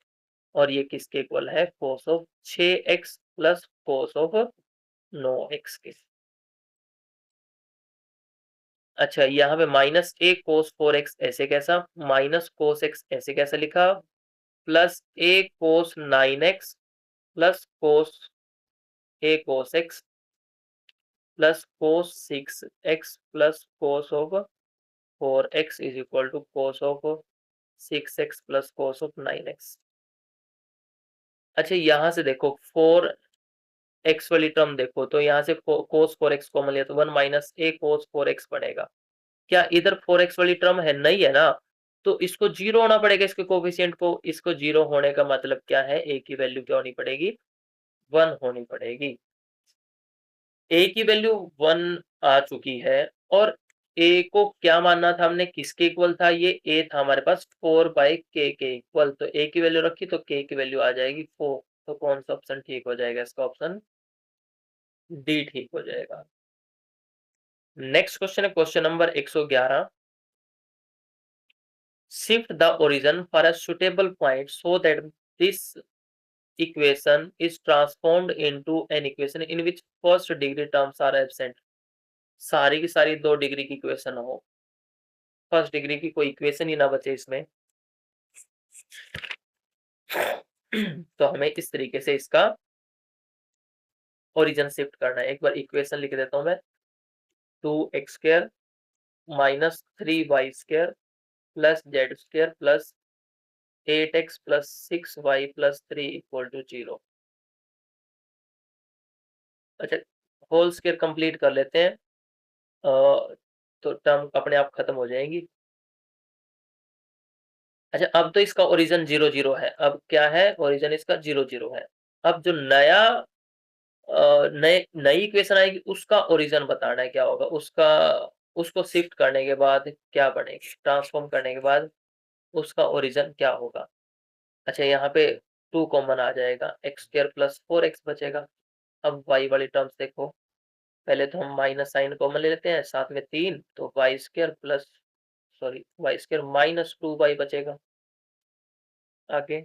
और ये किसके इक्वल है, cos of 6x plus cos of 9x के। अच्छा, यहाँ पे माइनस a cos 4x ऐसे कैसा, माइनस cos x ऐसे कैसे लिखा, plus a cos 9x plus a cos x plus cos 6x plus cos of 4x is equal to cos of 6x plus cos of 9x। अच्छा, यहाँ से देखो 4x वाली टर्म देखो, तो यहाँ से cos 4x कॉमन लिया तो 1 माइनस a cos 4x बनेगा। क्या इधर 4x वाली टर्म है, नहीं है ना, तो इसको जीरो होना पड़ेगा, इसके कोफिशिएंट को, इसको जीरो होने का मतलब क्या है, a की वैल्यू क्या होनी पड़ेगी, 1 होनी पड़ेगी। a की वैल्यू 1 आ चुकी है, और a को क्या मानना था हमने, किसके इक्वल था, ये a था हमारे पास 4 बाई k के इक्वल, तो a की वैल्यू रखी तो k की वैल्यू आ जाएगी 4, तो कौन सा ऑप्शन ठीक हो जाएगा, इसका ऑप्शन डी ठीक हो जाएगा। नेक्स्ट क्वेश्चन है question number 111, shift the origin for a suitable point so that this equation is transformed into an equation in which first degree terms are absent। सारी की सारी 2 डिग्री की इक्वेशन हो, first degree की कोई equation ही ना बचे इसमें, तो हमें इस तरीके से इसका ओरिजिन शिफ्ट करना है। एक बार इक्वेशन लिख देता हूं मैं, 2x² -3y² plus z² plus 8x plus 6y plus 3 equal to 0। अच्छा, होल स्क्वायर कंप्लीट कर लेते हैं, तो टर्म अपने आप खत्म हो जाएंगी। अच्छा, अब तो इसका ओरिजिन 0 0 है। अब क्या है, ओरिजिन इसका 0 0 है। अब जो नया नए नई इक्वेशन आएगी उसका ओरिजिन बताना है क्या होगा, उसका उसको शिफ्ट करने के बाद क्या बनेगी, ट्रांसफॉर्म करने के बाद उसका ओरिजिन क्या होगा। अच्छा, यहाँ पे 2 कॉमन आ जाएगा, x² प्लस 4x बचेगा। अब y वाली टर्म्स देखो, पहले तो हम माइनस साइन कॉमन ले लेते हैं, साथ में 3, तो y² plus y² minus 2y बचेगा। आगे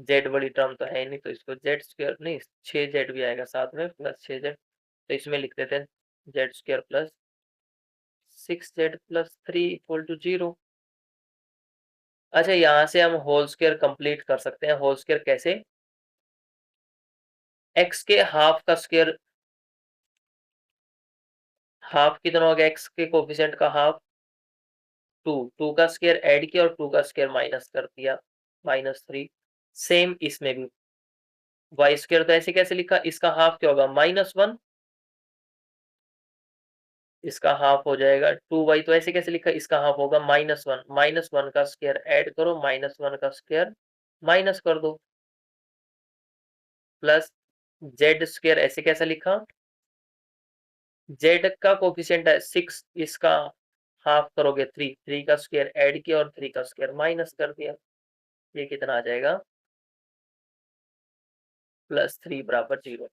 z वाली टर्म तो है नहीं, तो इसको z² नहीं 6z भी आएगा साथ में, प्लस 6z, तो इसमें लिख देते हैं z² plus 6z plus 3 equal to 0। अच्छा, यहाँ से हम होल स्क्वायर कंप्लीट कर सकते हैं। होल स्क्वायर कैसे, x के हाफ का स्क्वायर, हाफ कितना हो गया, x के कोफिशिएंट का हाफ 2, 2 का स्क्वायर ऐड किया और 2 का स्क्वायर माइनस कर दिया, -3। सेम इसमें भी y² तो ऐसे कैसे लिखा, इसका हाफ क्या होगा, -1, इसका हाफ हो जाएगा 2y, तो ऐसे कैसे लिखा, इसका हाफ होगा -1, -1 का स्क्वायर ऐड करो, -1 का स्क्वायर माइनस कर दो, प्लस z² ऐसे कैसे लिखा, z का कोफिशिएंट है 6, इसका हाफ करोगे 3, 3 का स्क्वायर ऐड किया और 3 का स्क्वायर माइनस कर दिया, ये कितना आ जाएगा, +3 बराबर 0।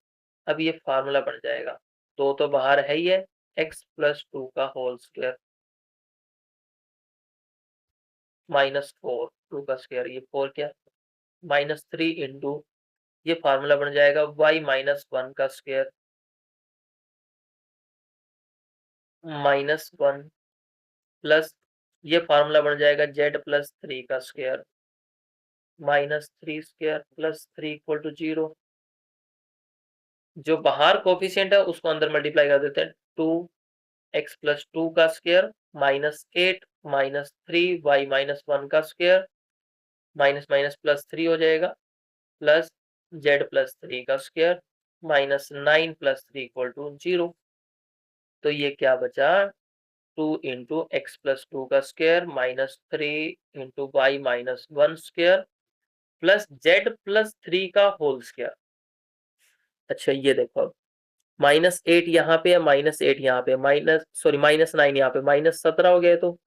अब ये फार्मूला बन जाएगा, तो बाहर है ही है, x प्लस 2 का होल स्क्वायर -4, 2 का स्क्वायर, ये 4 क्या, -3 इंटू, ये फार्मूला बन जाएगा y -1 का स्क्वायर -1 प्लस, ये फार्मूला बन जाएगा z प्लस 3 का square -3 square plus 3 equal to 0। जो बाहर कोफिशिएंट है उसको अंदर मल्टीप्लाई कर देते हैं, 2x प्लस 2 का स्क्वायर -8 -3y -1 का स्क्वायर माइनस माइनस प्लस 3 हो जाएगा, प्लस z प्लस 3 का स्क्वायर -9 प्लस 3 इक्वल टू 0। तो ये क्या बचा, 2 इंटू एक्स प्लस 2 का square -3 into y -1 square plus z plus 3 का होल स्क्वायर। अच्छा, ये देखो, -8 यहाँ पे है, -8 यहाँ पे, -9 यहाँ पे, -17 हो गया, तो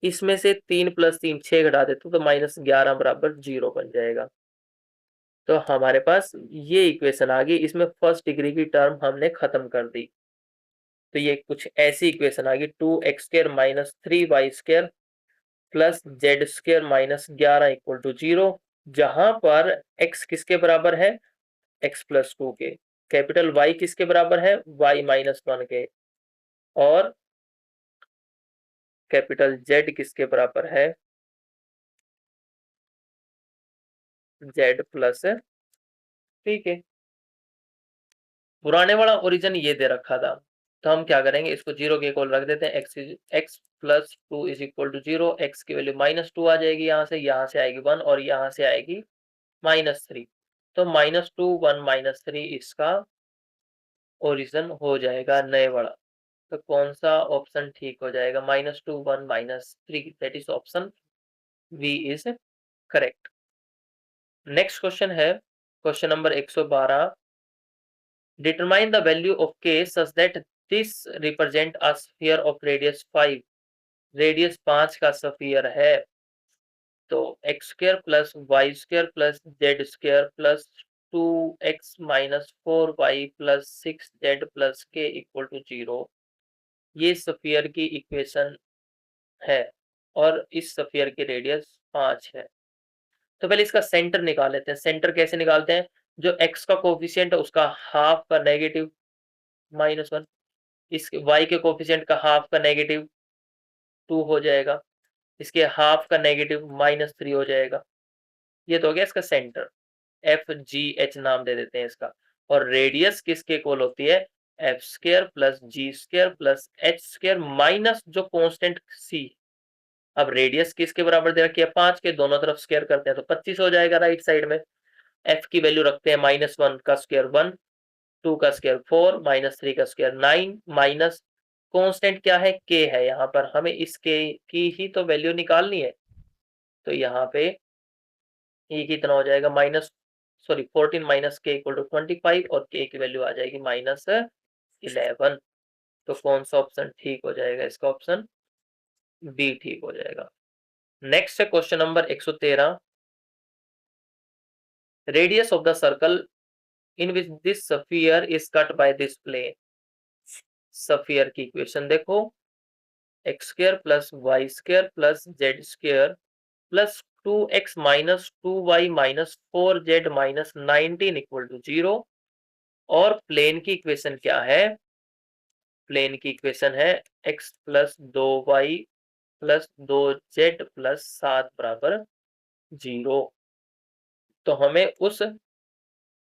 इसमें से 3 + 3 6 घटा देते तो -11 बराबर 0 बन जाएगा। तो हमारे पास ये इक्वेशन आ गई, इसमें फर्स्ट डिग्री की टर्म हमने खत्म कर दी। तो ये कुछ ऐसी इक्वेशन आ गई, 2x² - 3y² plus z² -11 equal to 0, जहां पर x किसके बराबर है, x प्लस 2 के, कैपिटल Y किसके बराबर है, y -1 के, और कैपिटल Z किसके बराबर है, z प्लस 3 के। पुराने वाला ओरिजिन ये दे रखा था, तो हम क्या करेंगे, इसको 0 के इक्वल रख देते हैं, x plus 2 is equal to 0, x की वैल्यू -2 आ जाएगी, यहाँ से आएगी 1 और यहाँ से आएगी -3, तो -2 1 -3 इसका ओरिजिन हो जाएगा नए वाला। तो कौन सा ऑप्शन ठीक हो जाएगा, -2 1 -3, that is option b is correct. Next question है question number 112, determine the value of k such that this represent a sphere of radius 5, radius 5 का स्फीयर है। तो x² plus y² plus z² plus 2x minus 4y plus 6z plus k equal to 0, ये sphere की equation है और इस sphere की radius 5 है। तो पहले इसका सेंटर निकाल लेते हैं। सेंटर कैसे निकालते हैं, जो x का कोफिशिएंट है उसका हाफ का नेगेटिव -1, इसके y के कोफिशिएंट का हाफ का नेगेटिव 2 हो जाएगा, इसके हाफ का नेगेटिव -3 हो जाएगा। ये तो हो गया इसका सेंटर, एफ जी एच नाम दे देते हैं इसका। और रेडियस किसके इक्वल होती है, f square plus g square plus h square minus जो कांस्टेंट सी। अब रेडियस किसके बराबर दे रखी है 5 के, दोनों तरफ स्क्वायर करते हैं तो 25 हो जाएगा राइट साइड में। एफ की वैल्यू रखते हैं -1 का स्क्वायर 1, 2 का स्क्वायर 4, -3 का स्क्वायर 9, माइनस कांस्टेंट क्या है के है, यहाँ पर हमें इस के की ही तो वैल्यू निकालनी है। तो यहाँ पे ये कितना हो जाएगा 14 माइनस के इक्वल टू 25 और के की वैल्यू आ जाएगी -11। तो कौन सा ऑप्शन ठीक हो जाएगा इसका, ऑप्शन बी ठीक हो जाएगा। नेक्स्ट है question number 113। Radius of the circle in which this sphere is cut by this plane. Sphere की इक्वेशन देखो, x square plus y square plus z square plus 2x minus 2y minus 4z minus 19 equal to 0। और plane की equation क्या है, plane की equation है x plus 2y plus 2z plus 7 बराबर 0। तो हमें उस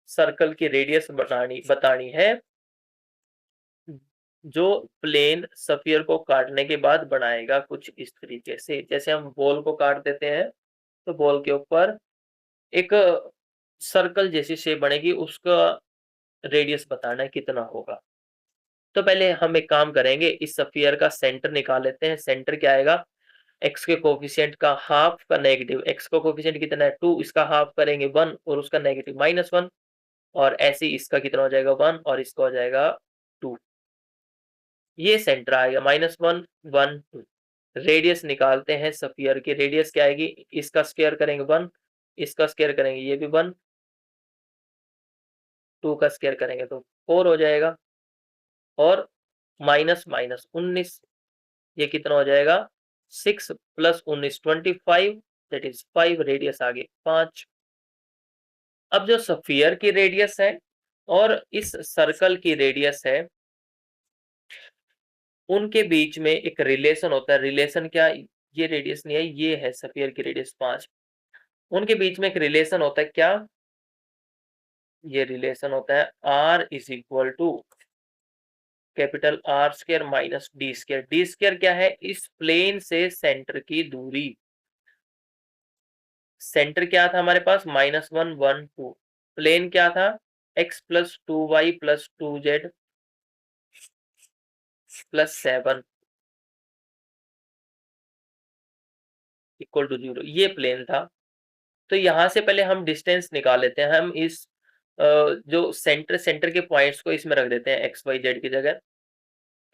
सर्कल की रेडियस बतानी है जो प्लेन स्फीयर को काटने के बाद बनाएगा कुछ इस तरीके से। जैसे हम बॉल को काट देते हैं तो बॉल के ऊपर एक सर्कल जैसी शेप बनेगी, उसका रेडियस बताना है कितना होगा। तो पहले हम एक काम करेंगे, इस स्फीयर का सेंटर निकाल लेते हैं। सेंटर क्या आएगा, x के कोफिशिएंट का हाफ का नेगेटिव, x का कोफिशिएंट कितना है 2, इसका हाफ करेंगे 1 और उसका नेगेटिव -1, और ऐसे ही इसका कितना हो जाएगा 1 और इसका हो जाएगा 2। ये सेंटर आएगा -1 1 2। रेडियस निकालते हैं स्फीयर की, रेडियस क्या आएगी, इसका स्क्वायर करेंगे 1, इसका स्क्वायर करेंगे ये भी 1, 2 का स्क्वायर करेंगे तो 4 हो जाएगा, और माइनस माइनस 19, ये कितना हो जाएगा 6 प्लस 19 25, दैट इज 5, रेडियस आगे 5। अब जो स्फीयर की रेडियस है और इस सर्कल की रेडियस है, उनके बीच में एक रिलेशन होता है। रिलेशन क्या, ये रेडियस नहीं है, ये है स्फीयर की रेडियस 5, उनके बीच में एक रिलेशन होता है क्या, ये रिलेशन होता है r is equal to capital R square minus d square. D square क्या है, इस प्लेन से सेंटर की दूरी। सेंटर क्या था हमारे पास -1 1 2, प्लेन क्या था x plus 2y plus 2z plus 7 equal to 0, ये प्लेन था। तो यहां से पहले हम डिस्टेंस निकाल लेते हैं। हम इस जो सेंटर के पॉइंट्स को इसमें रख देते हैं एक्स वाई जेड की जगह।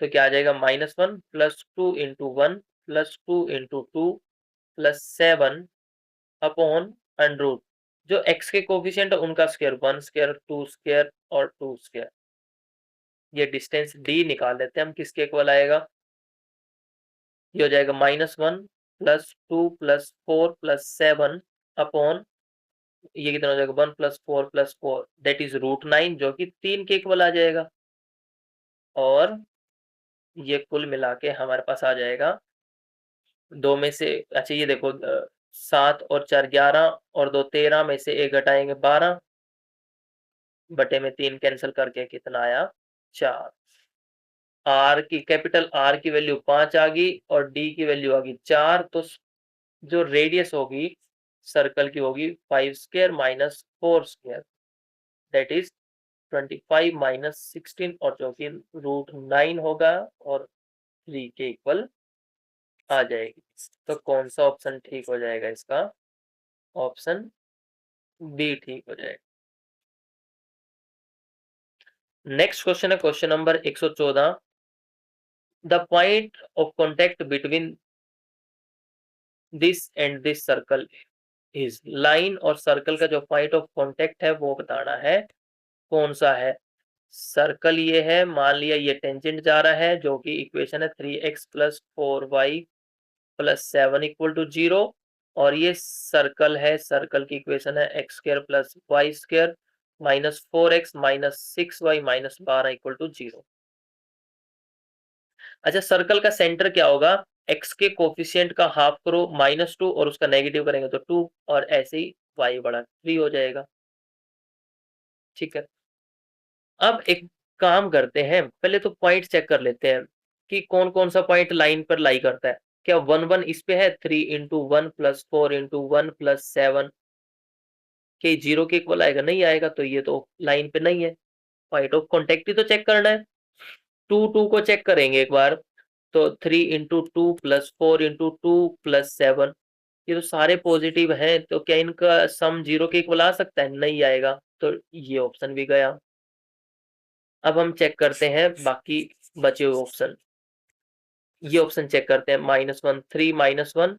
तो क्या आ जाएगा -1 plus 2 into 1 plus 2 into 2 plus 7 upon under जो x के कोफिशिएंट है उनका स्क्वायर 1 स्क्वायर 2 स्क्वायर और 2 स्क्वायर। ये डिस्टेंस d निकाल लेते हैं हम, किसके इक्वल आएगा, ये हो जाएगा -1 प्लस 2 प्लस 4 प्लस 7 अपॉन ये कितना हो जाएगा 1 प्लस 4 प्लस 4 दैट इज √9, जो कि 3 के इक्वल आ जाएगा। और ये कुल मिला के हमारे पास आ जाएगा दो में से, अच्छा ये देखो 7 और 4 11 और 2 13 में से 1 घटाएंगे 12 बटे में 3 कैंसिल करके कितना आया 4। आर की कैपिटल आर की वैल्यू 5 आ गई और डी की वैल्यू आ गई 4। तो जो रेडियस होगी सर्कल की होगी 5 square minus 4 square that is 25 minus 16, और जो कि √9 होगा और 3 के इक्वल आ जाएगी। तो कौन सा ऑप्शन ठीक हो जाएगा इसका, ऑप्शन बी ठीक हो जाएगा। नेक्स्ट क्वेश्चन है question number 114। The point of contact between this and this circle is, line और सर्कल का जो पॉइंट ऑफ कॉन्टेक्ट है वो बताना है कौन सा है। सर्कल ये है, मान लिया ये टेंजेंट जा रहा है, जो कि इक्वेशन है 3x plus 4y plus 7 equal to 0, और ये सर्कल है, सर्कल की इक्वेशन है x square plus y square minus 4x minus 6y minus 12 equal to 0। अच्छा, सर्कल का सेंटर क्या होगा, x के कोफिशिएंट का हाफ करो -2 और उसका नेगेटिव करेंगे तो 2, और ऐसे ही y बड़ा 3 हो जाएगा। ठीक है, अब एक काम करते हैं, पहले तो पॉइंट चेक कर लेते हैं कि कौन कौन सा पॉइंट लाइन पर लाई करता है। क्या 1 1 इस पे है, 3 × 1 + 4 × 1 + 7 के 0 के इक्वल आएगा? नहीं आएगा, तो ये तो लाइन पे नहीं है। पॉइंट ऑफ कॉन्टेक्ट ही तो चेक करना है। 2 2 को चेक करेंगे एक बार, तो 3 × 2 + 4 × 2 + 7, ये तो सारे पॉजिटिव हैं, तो क्या इनका सम 0 के इक्वल आ सकता है? नहीं आएगा, तो ये ऑप्शन भी गया। अब हम चेक करते हैं बाकी बचे हुए ऑप्शन। ये ऑप्शन चेक करते हैं, -1 3 -1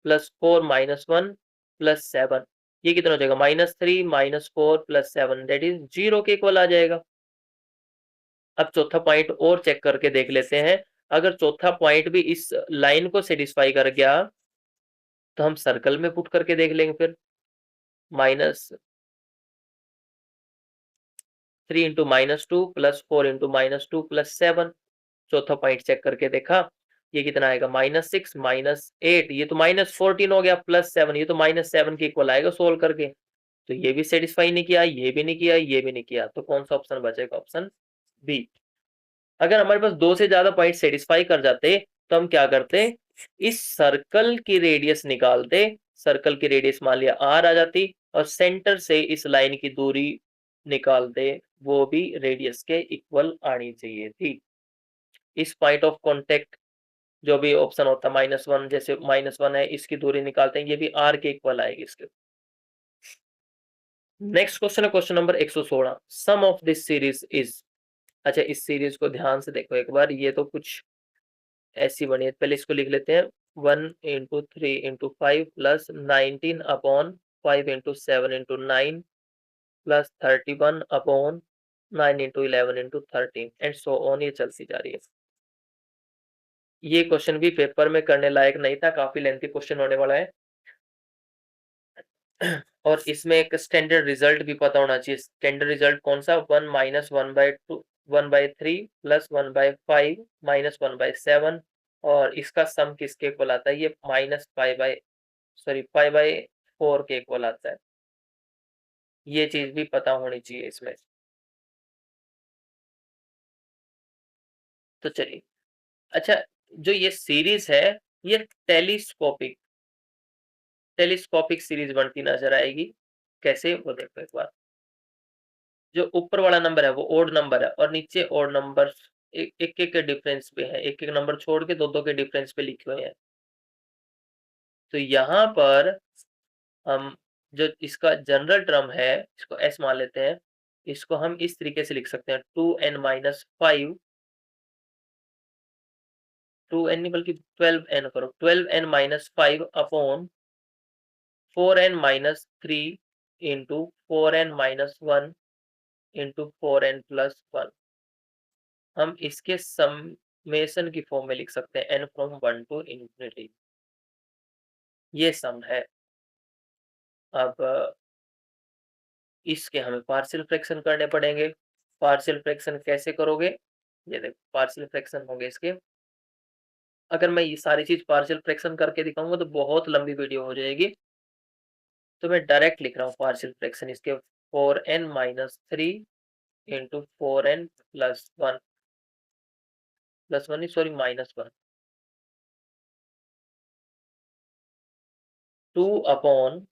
+ 4 -1 + 7, ये कितना हो जाएगा? -3 -4 + 7, दैट इज 0 के इक्वल आ जाएगा। अब चौथा पॉइंट और चेक करके देख लेते हैं। अगर चौथा पॉइंट भी इस लाइन को सेटिस्फाई कर गया, तो हम सर्कल में पुट करके देख लेंगे फिर। -3 × -2 + 4 × -2 + 7, चौथा पॉइंट चेक करके देखा, ये कितना आएगा? -6 -8, ये तो -14 हो गया, +7, ये तो -7 के इक्वल आएगा सोल्व करके। तो ये भी सेटिस्फाई नहीं किया, ये भी नहीं किया, ये भी नहीं किया, तो कौन सा ऑप्शन बचेगा? Option B. अगर हमारे पास 2 से ज्यादा पॉइंट सेटिस्फाई कर जाते, तो हम क्या करते? इस सर्कल की रेडियस निकालते, सर्कल की रेडियस मान लिया r आ जाती, और सेंटर से इस लाइन की दूरी निकालते, वो भी रेडियस के इक्वल आनी चाहिए थी। इस पॉइंट ऑफ कॉन्टेक्ट जो भी ऑप्शन होता है -1, जैसे -1 है, इसकी दूरी निकालते हैं, ये भी r के इक्वल आएगी इसके। नेक्स्ट क्वेश्चन है question number 116, sum of this series is. अच्छा, इस सीरीज को ध्यान से देखो एक बार, ये तो कुछ ऐसी बनी है, पहले इसको लिख लेते हैं। 1 × 3 × 5 + 19/5 × 7 × 9 + 31/9 × 11 × 13 एंड सो ऑन, ये चलती जा रही है। ये क्वेश्चन भी पेपर में करने लायक नहीं था, काफी लेंथी क्वेश्चन होने वाला है। और इसमें एक स्टैंडर्ड रिजल्ट भी पता होना चाहिए। स्टैंडर्ड रिजल्ट कौन सा? 1 - 1/2 1/3 + 1/5 - 1/7, और इसका सम किसके इक्वल आता है? ये π/4 के इक्वल आता है। ये चीज भी पता होनी चाहिए इसमें। तो चलिए, अच्छा, जो ये सीरीज है, ये टेलीस्कोपिक टेलीस्कोपिक सीरीज बनती नजर आएगी। कैसे? वो देखो एक बार। जो ऊपर वाला नंबर है वो ओड नंबर है, और नीचे ओड नंबर एक एक के डिफरेंस पे है, एक एक नंबर छोड़ के दो दो के डिफरेंस पे लिखे हुए हैं। तो यहाँ पर हम जो इसका जनरल टर्म है, इसको एस मान लेते हैं। इसको हम इस तरीके से लिख सकते हैं, 2n - 5, 2n नहीं बल्कि 12n करो, 12n - 5 / 4n - 3 × 4n - 1 × 4n + 1। हम इसके समेशन की फॉर्म में लिख सकते हैं, n फ्रॉम 1 to infinity। ये सम है। अब इसके हमें पार्शियल फ्रैक्शन करने पड़ेंगे। पार्शियल फ्रैक्शन कैसे करोगे? ये देखो, पार्शियल फ्रैक्शन होंगे इसके। अगर मैं ये सारी चीज पार्शियल फ्रैक्शन करके दिखाऊंगा तो बहुत लंबी वीडियो हो जाएगी, तो मैं डायरेक्ट लिख रहा हूँ पार्शियल फ्रैक्शन इसके। 4n - 3 × 4n + 1 +1 नहीं, सॉरी, -1, 2/4n -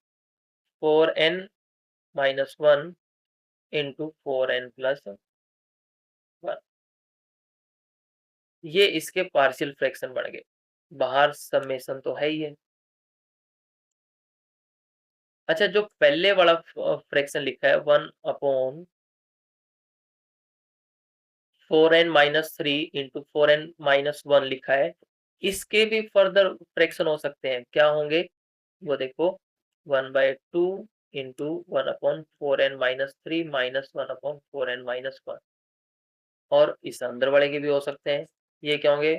1 × 4n + 1। ये इसके पार्शियल फ्रैक्शन बन गए। बाहर समेशन तो है ही है। अच्छा, जो पहले वाला फ्रैक्शन लिखा है, 1/4n - 3 × 4n - 1 लिखा है, इसके भी फर्दर फ्रैक्शन हो सकते हैं। क्या होंगे वो देखो, 1/2 × 1/4n - 3 - 1/4n - 1, और इस अंदर वाले के भी हो सकते हैं। ये क्या होंगे?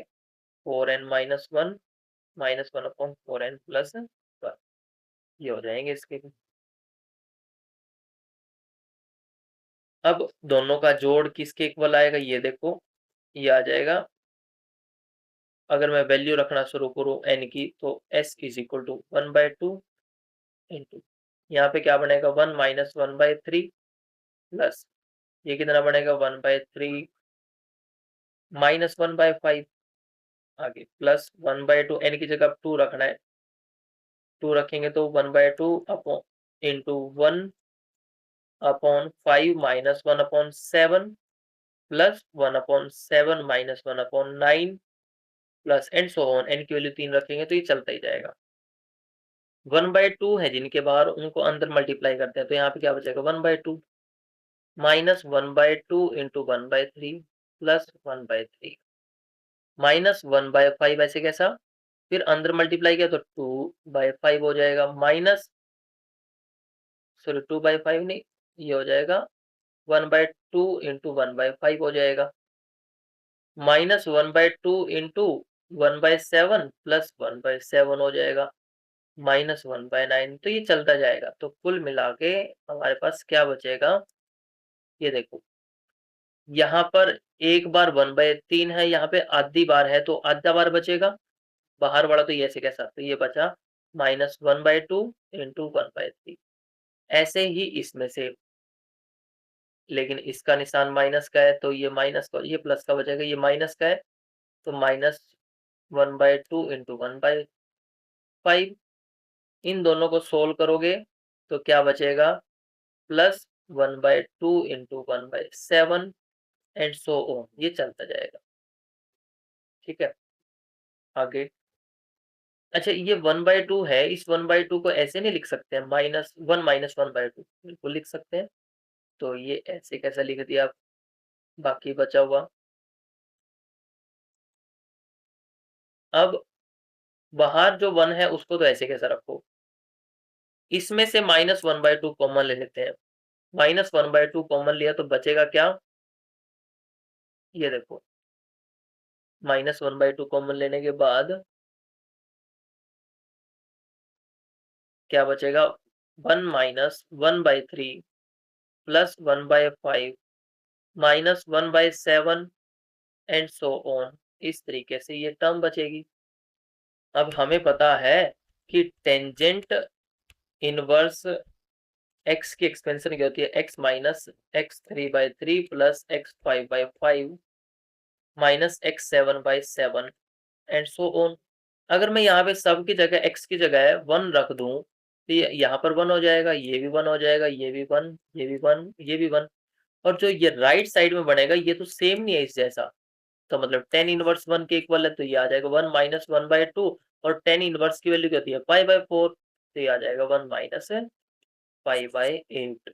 4n - 1 - 1/4n + 1, ये हो जाएंगे इसके भी। अब दोनों का जोड़ किसके इक्वल आएगा? ये देखो, ये आ जाएगा। अगर मैं वैल्यू रखना शुरू करूँ n की, तो s = 1/2 इंटू, यहाँ पे क्या बनेगा? 1 - 1/3 प्लस ये कितना बनेगा 1/3 माइनस 1/5, आगे प्लस 1/2, एन की जगह 2 रखना है, 2 रखेंगे तो 1/2 upon into 1/5 minus 1/7 plus 1/7 minus 1/9 plus and so on, n की वैल्यू 3 रखेंगे तो ये चलता ही जाएगा। 1/2 है जिनके बाहर, उनको अंदर मल्टीप्लाई करते हैं, तो यहाँ पे क्या बचेगा 1/2 माइनस 1/2 इंटू 1/3 प्लस 1/3 माइनस 1/5, ऐसे कैसा, फिर अंदर मल्टीप्लाई किया तो 2/5 हो जाएगा, माइनस सॉरी 2/5 नहीं, ये हो जाएगा 1/2 इंटू 1/5 हो जाएगा, माइनस 1/2 इंटू 1/7 प्लस 1/7 हो जाएगा, माइनस 1/9, तो ये चलता जाएगा। तो कुल मिला के हमारे पास क्या बचेगा, ये देखो यहाँ पर एक बार 1/3 है, यहाँ पे आधी बार है तो आधा बार बचेगा, बाहर वाला तो ये ऐसे कैसा, तो ये बचा माइनस 1/2 इंटू 1/3, ऐसे ही इसमें से, लेकिन इसका निशान माइनस का है तो ये माइनस का, ये प्लस का बचेगा, ये माइनस का है तो माइनस 1/2 इंटू 1/5, इन दोनों को सोल्व करोगे तो क्या बचेगा plus 1/2 into 1/7 and so on, ये चलता जाएगा। ठीक है, आगे अच्छा ये 1/2 है, इस 1/2 को ऐसे नहीं लिख सकते हैं, -1 माइनस 1/2 बिल्कुल लिख सकते हैं, तो ये ऐसे कैसा लिख दिया आप, बाकी बचा हुआ, अब बाहर जो 1 है उसको तो ऐसे कैसा रखो, इसमें से -1/2 कॉमन ले लेते हैं, -1/2 कॉमन लिया तो बचेगा क्या, ये देखो -1/2 कॉमन लेने के बाद क्या बचेगा 1 minus 1/3 plus 1/5 minus 1/7 and so on, इस तरीके से ये टर्म बचेगी। अब हमें पता है कि टेंजेंट इनवर्स x की एक्सपेंशन क्या होती है, x minus x3/3 plus x5/5 minus x7/7 and so on. अगर मैं यहाँ पे सब की जगह x की जगह 1 रख दूं तो यहाँ पर 1 हो जाएगा, ये भी 1 हो जाएगा, ये भी 1, ये भी 1, ये भी 1, और जो ये राइट साइड में बनेगा ये तो सेम नहीं है इस जैसा, तो मतलब tan इनवर्स 1 के इक्वल है, तो ये आ जाएगा 1 माइनस 1/2, और tan इनवर्स की वैल्यू क्या होती है π/4, तो ये आ जाएगा 1 माइनस π/8।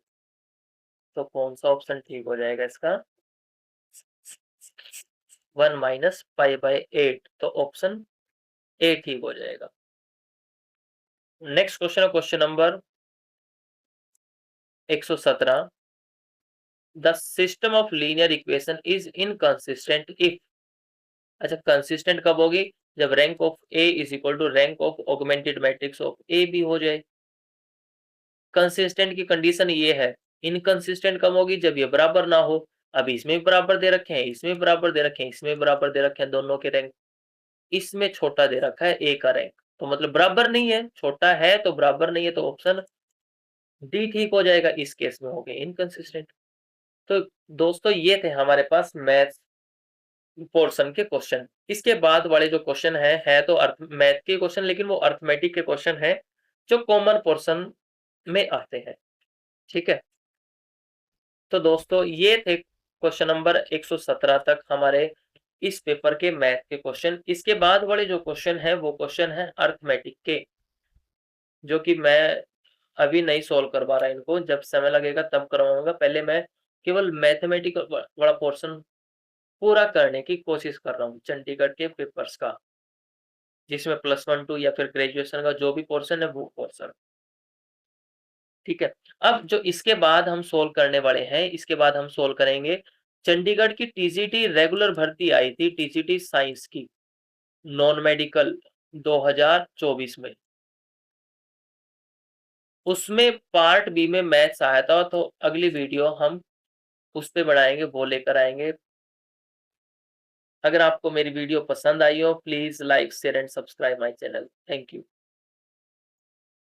तो कौन सा ऑप्शन ठीक हो जाएगा इसका, 1 माइनस π/8, तो ऑप्शन ए ठीक हो जाएगा। नेक्स्ट क्वेश्चन है question number 117, the system of linear equation is inconsistent if, अच्छा कंसिस्टेंट कब होगी, जब rank of a is equal to rank of augmented matrix of a भी हो जाए। कंसिस्टेंट की कंडीशन ये है, इनकंसिस्टेंट कब होगी, जब ये बराबर ना हो, अब इसमें भी बराबर दे रखे हैं, इसमें भी बराबर दे रखे हैं, इसमें भी बराबर दे रखे हैं, दोनों के रैंक, इसमें छोटा दे रखा है ए का रैंक, तो मतलब बराबर नहीं है, छोटा है तो बराबर नहीं है, तो ऑप्शन डी ठीक हो जाएगा, इस केस में हो गए इनकंसिस्टेंट। तो दोस्तों ये थे हमारे पास मैथ्स पोर्शन के क्वेश्चन। इसके बाद वाले जो क्वेश्चन है तो मैथ के क्वेश्चन, लेकिन वो अर्थमेटिक के क्वेश्चन है जो कॉमन पोर्शन में आते हैं। ठीक है, तो दोस्तों ये थे क्वेश्चन नंबर 117 तक हमारे इस पेपर के मैथ के क्वेश्चन। इसके बाद वाले जो क्वेश्चन है वो क्वेश्चन है अर्थमेटिक के, जो कि मैं अभी नहीं सोल्व करवा रहा, इनको जब समय लगेगा तब करवाऊंगा, पहले मैं केवल मैथमेटिकल वाला पोर्शन पूरा करने की कोशिश कर रहा हूँ चंडीगढ़ के पेपर्स का, जिसमें +1 2 या फिर ग्रेजुएशन का जो भी पोर्शन है वो पोर्शन। ठीक है, अब जो इसके बाद हम सोल्व करने वाले हैं, इसके बाद हम सोल्व करेंगे चंडीगढ़ की टीजीटी रेगुलर भर्ती आई थी, टीजीटी साइंस की नॉन मेडिकल 2024 में, उसमें पार्ट बी में मैथ्स आया था, तो अगली वीडियो हम उस पे बनाएंगे, वो लेकर आएंगे। अगर आपको मेरी वीडियो पसंद आई हो please like share and subscribe my channel. Thank you.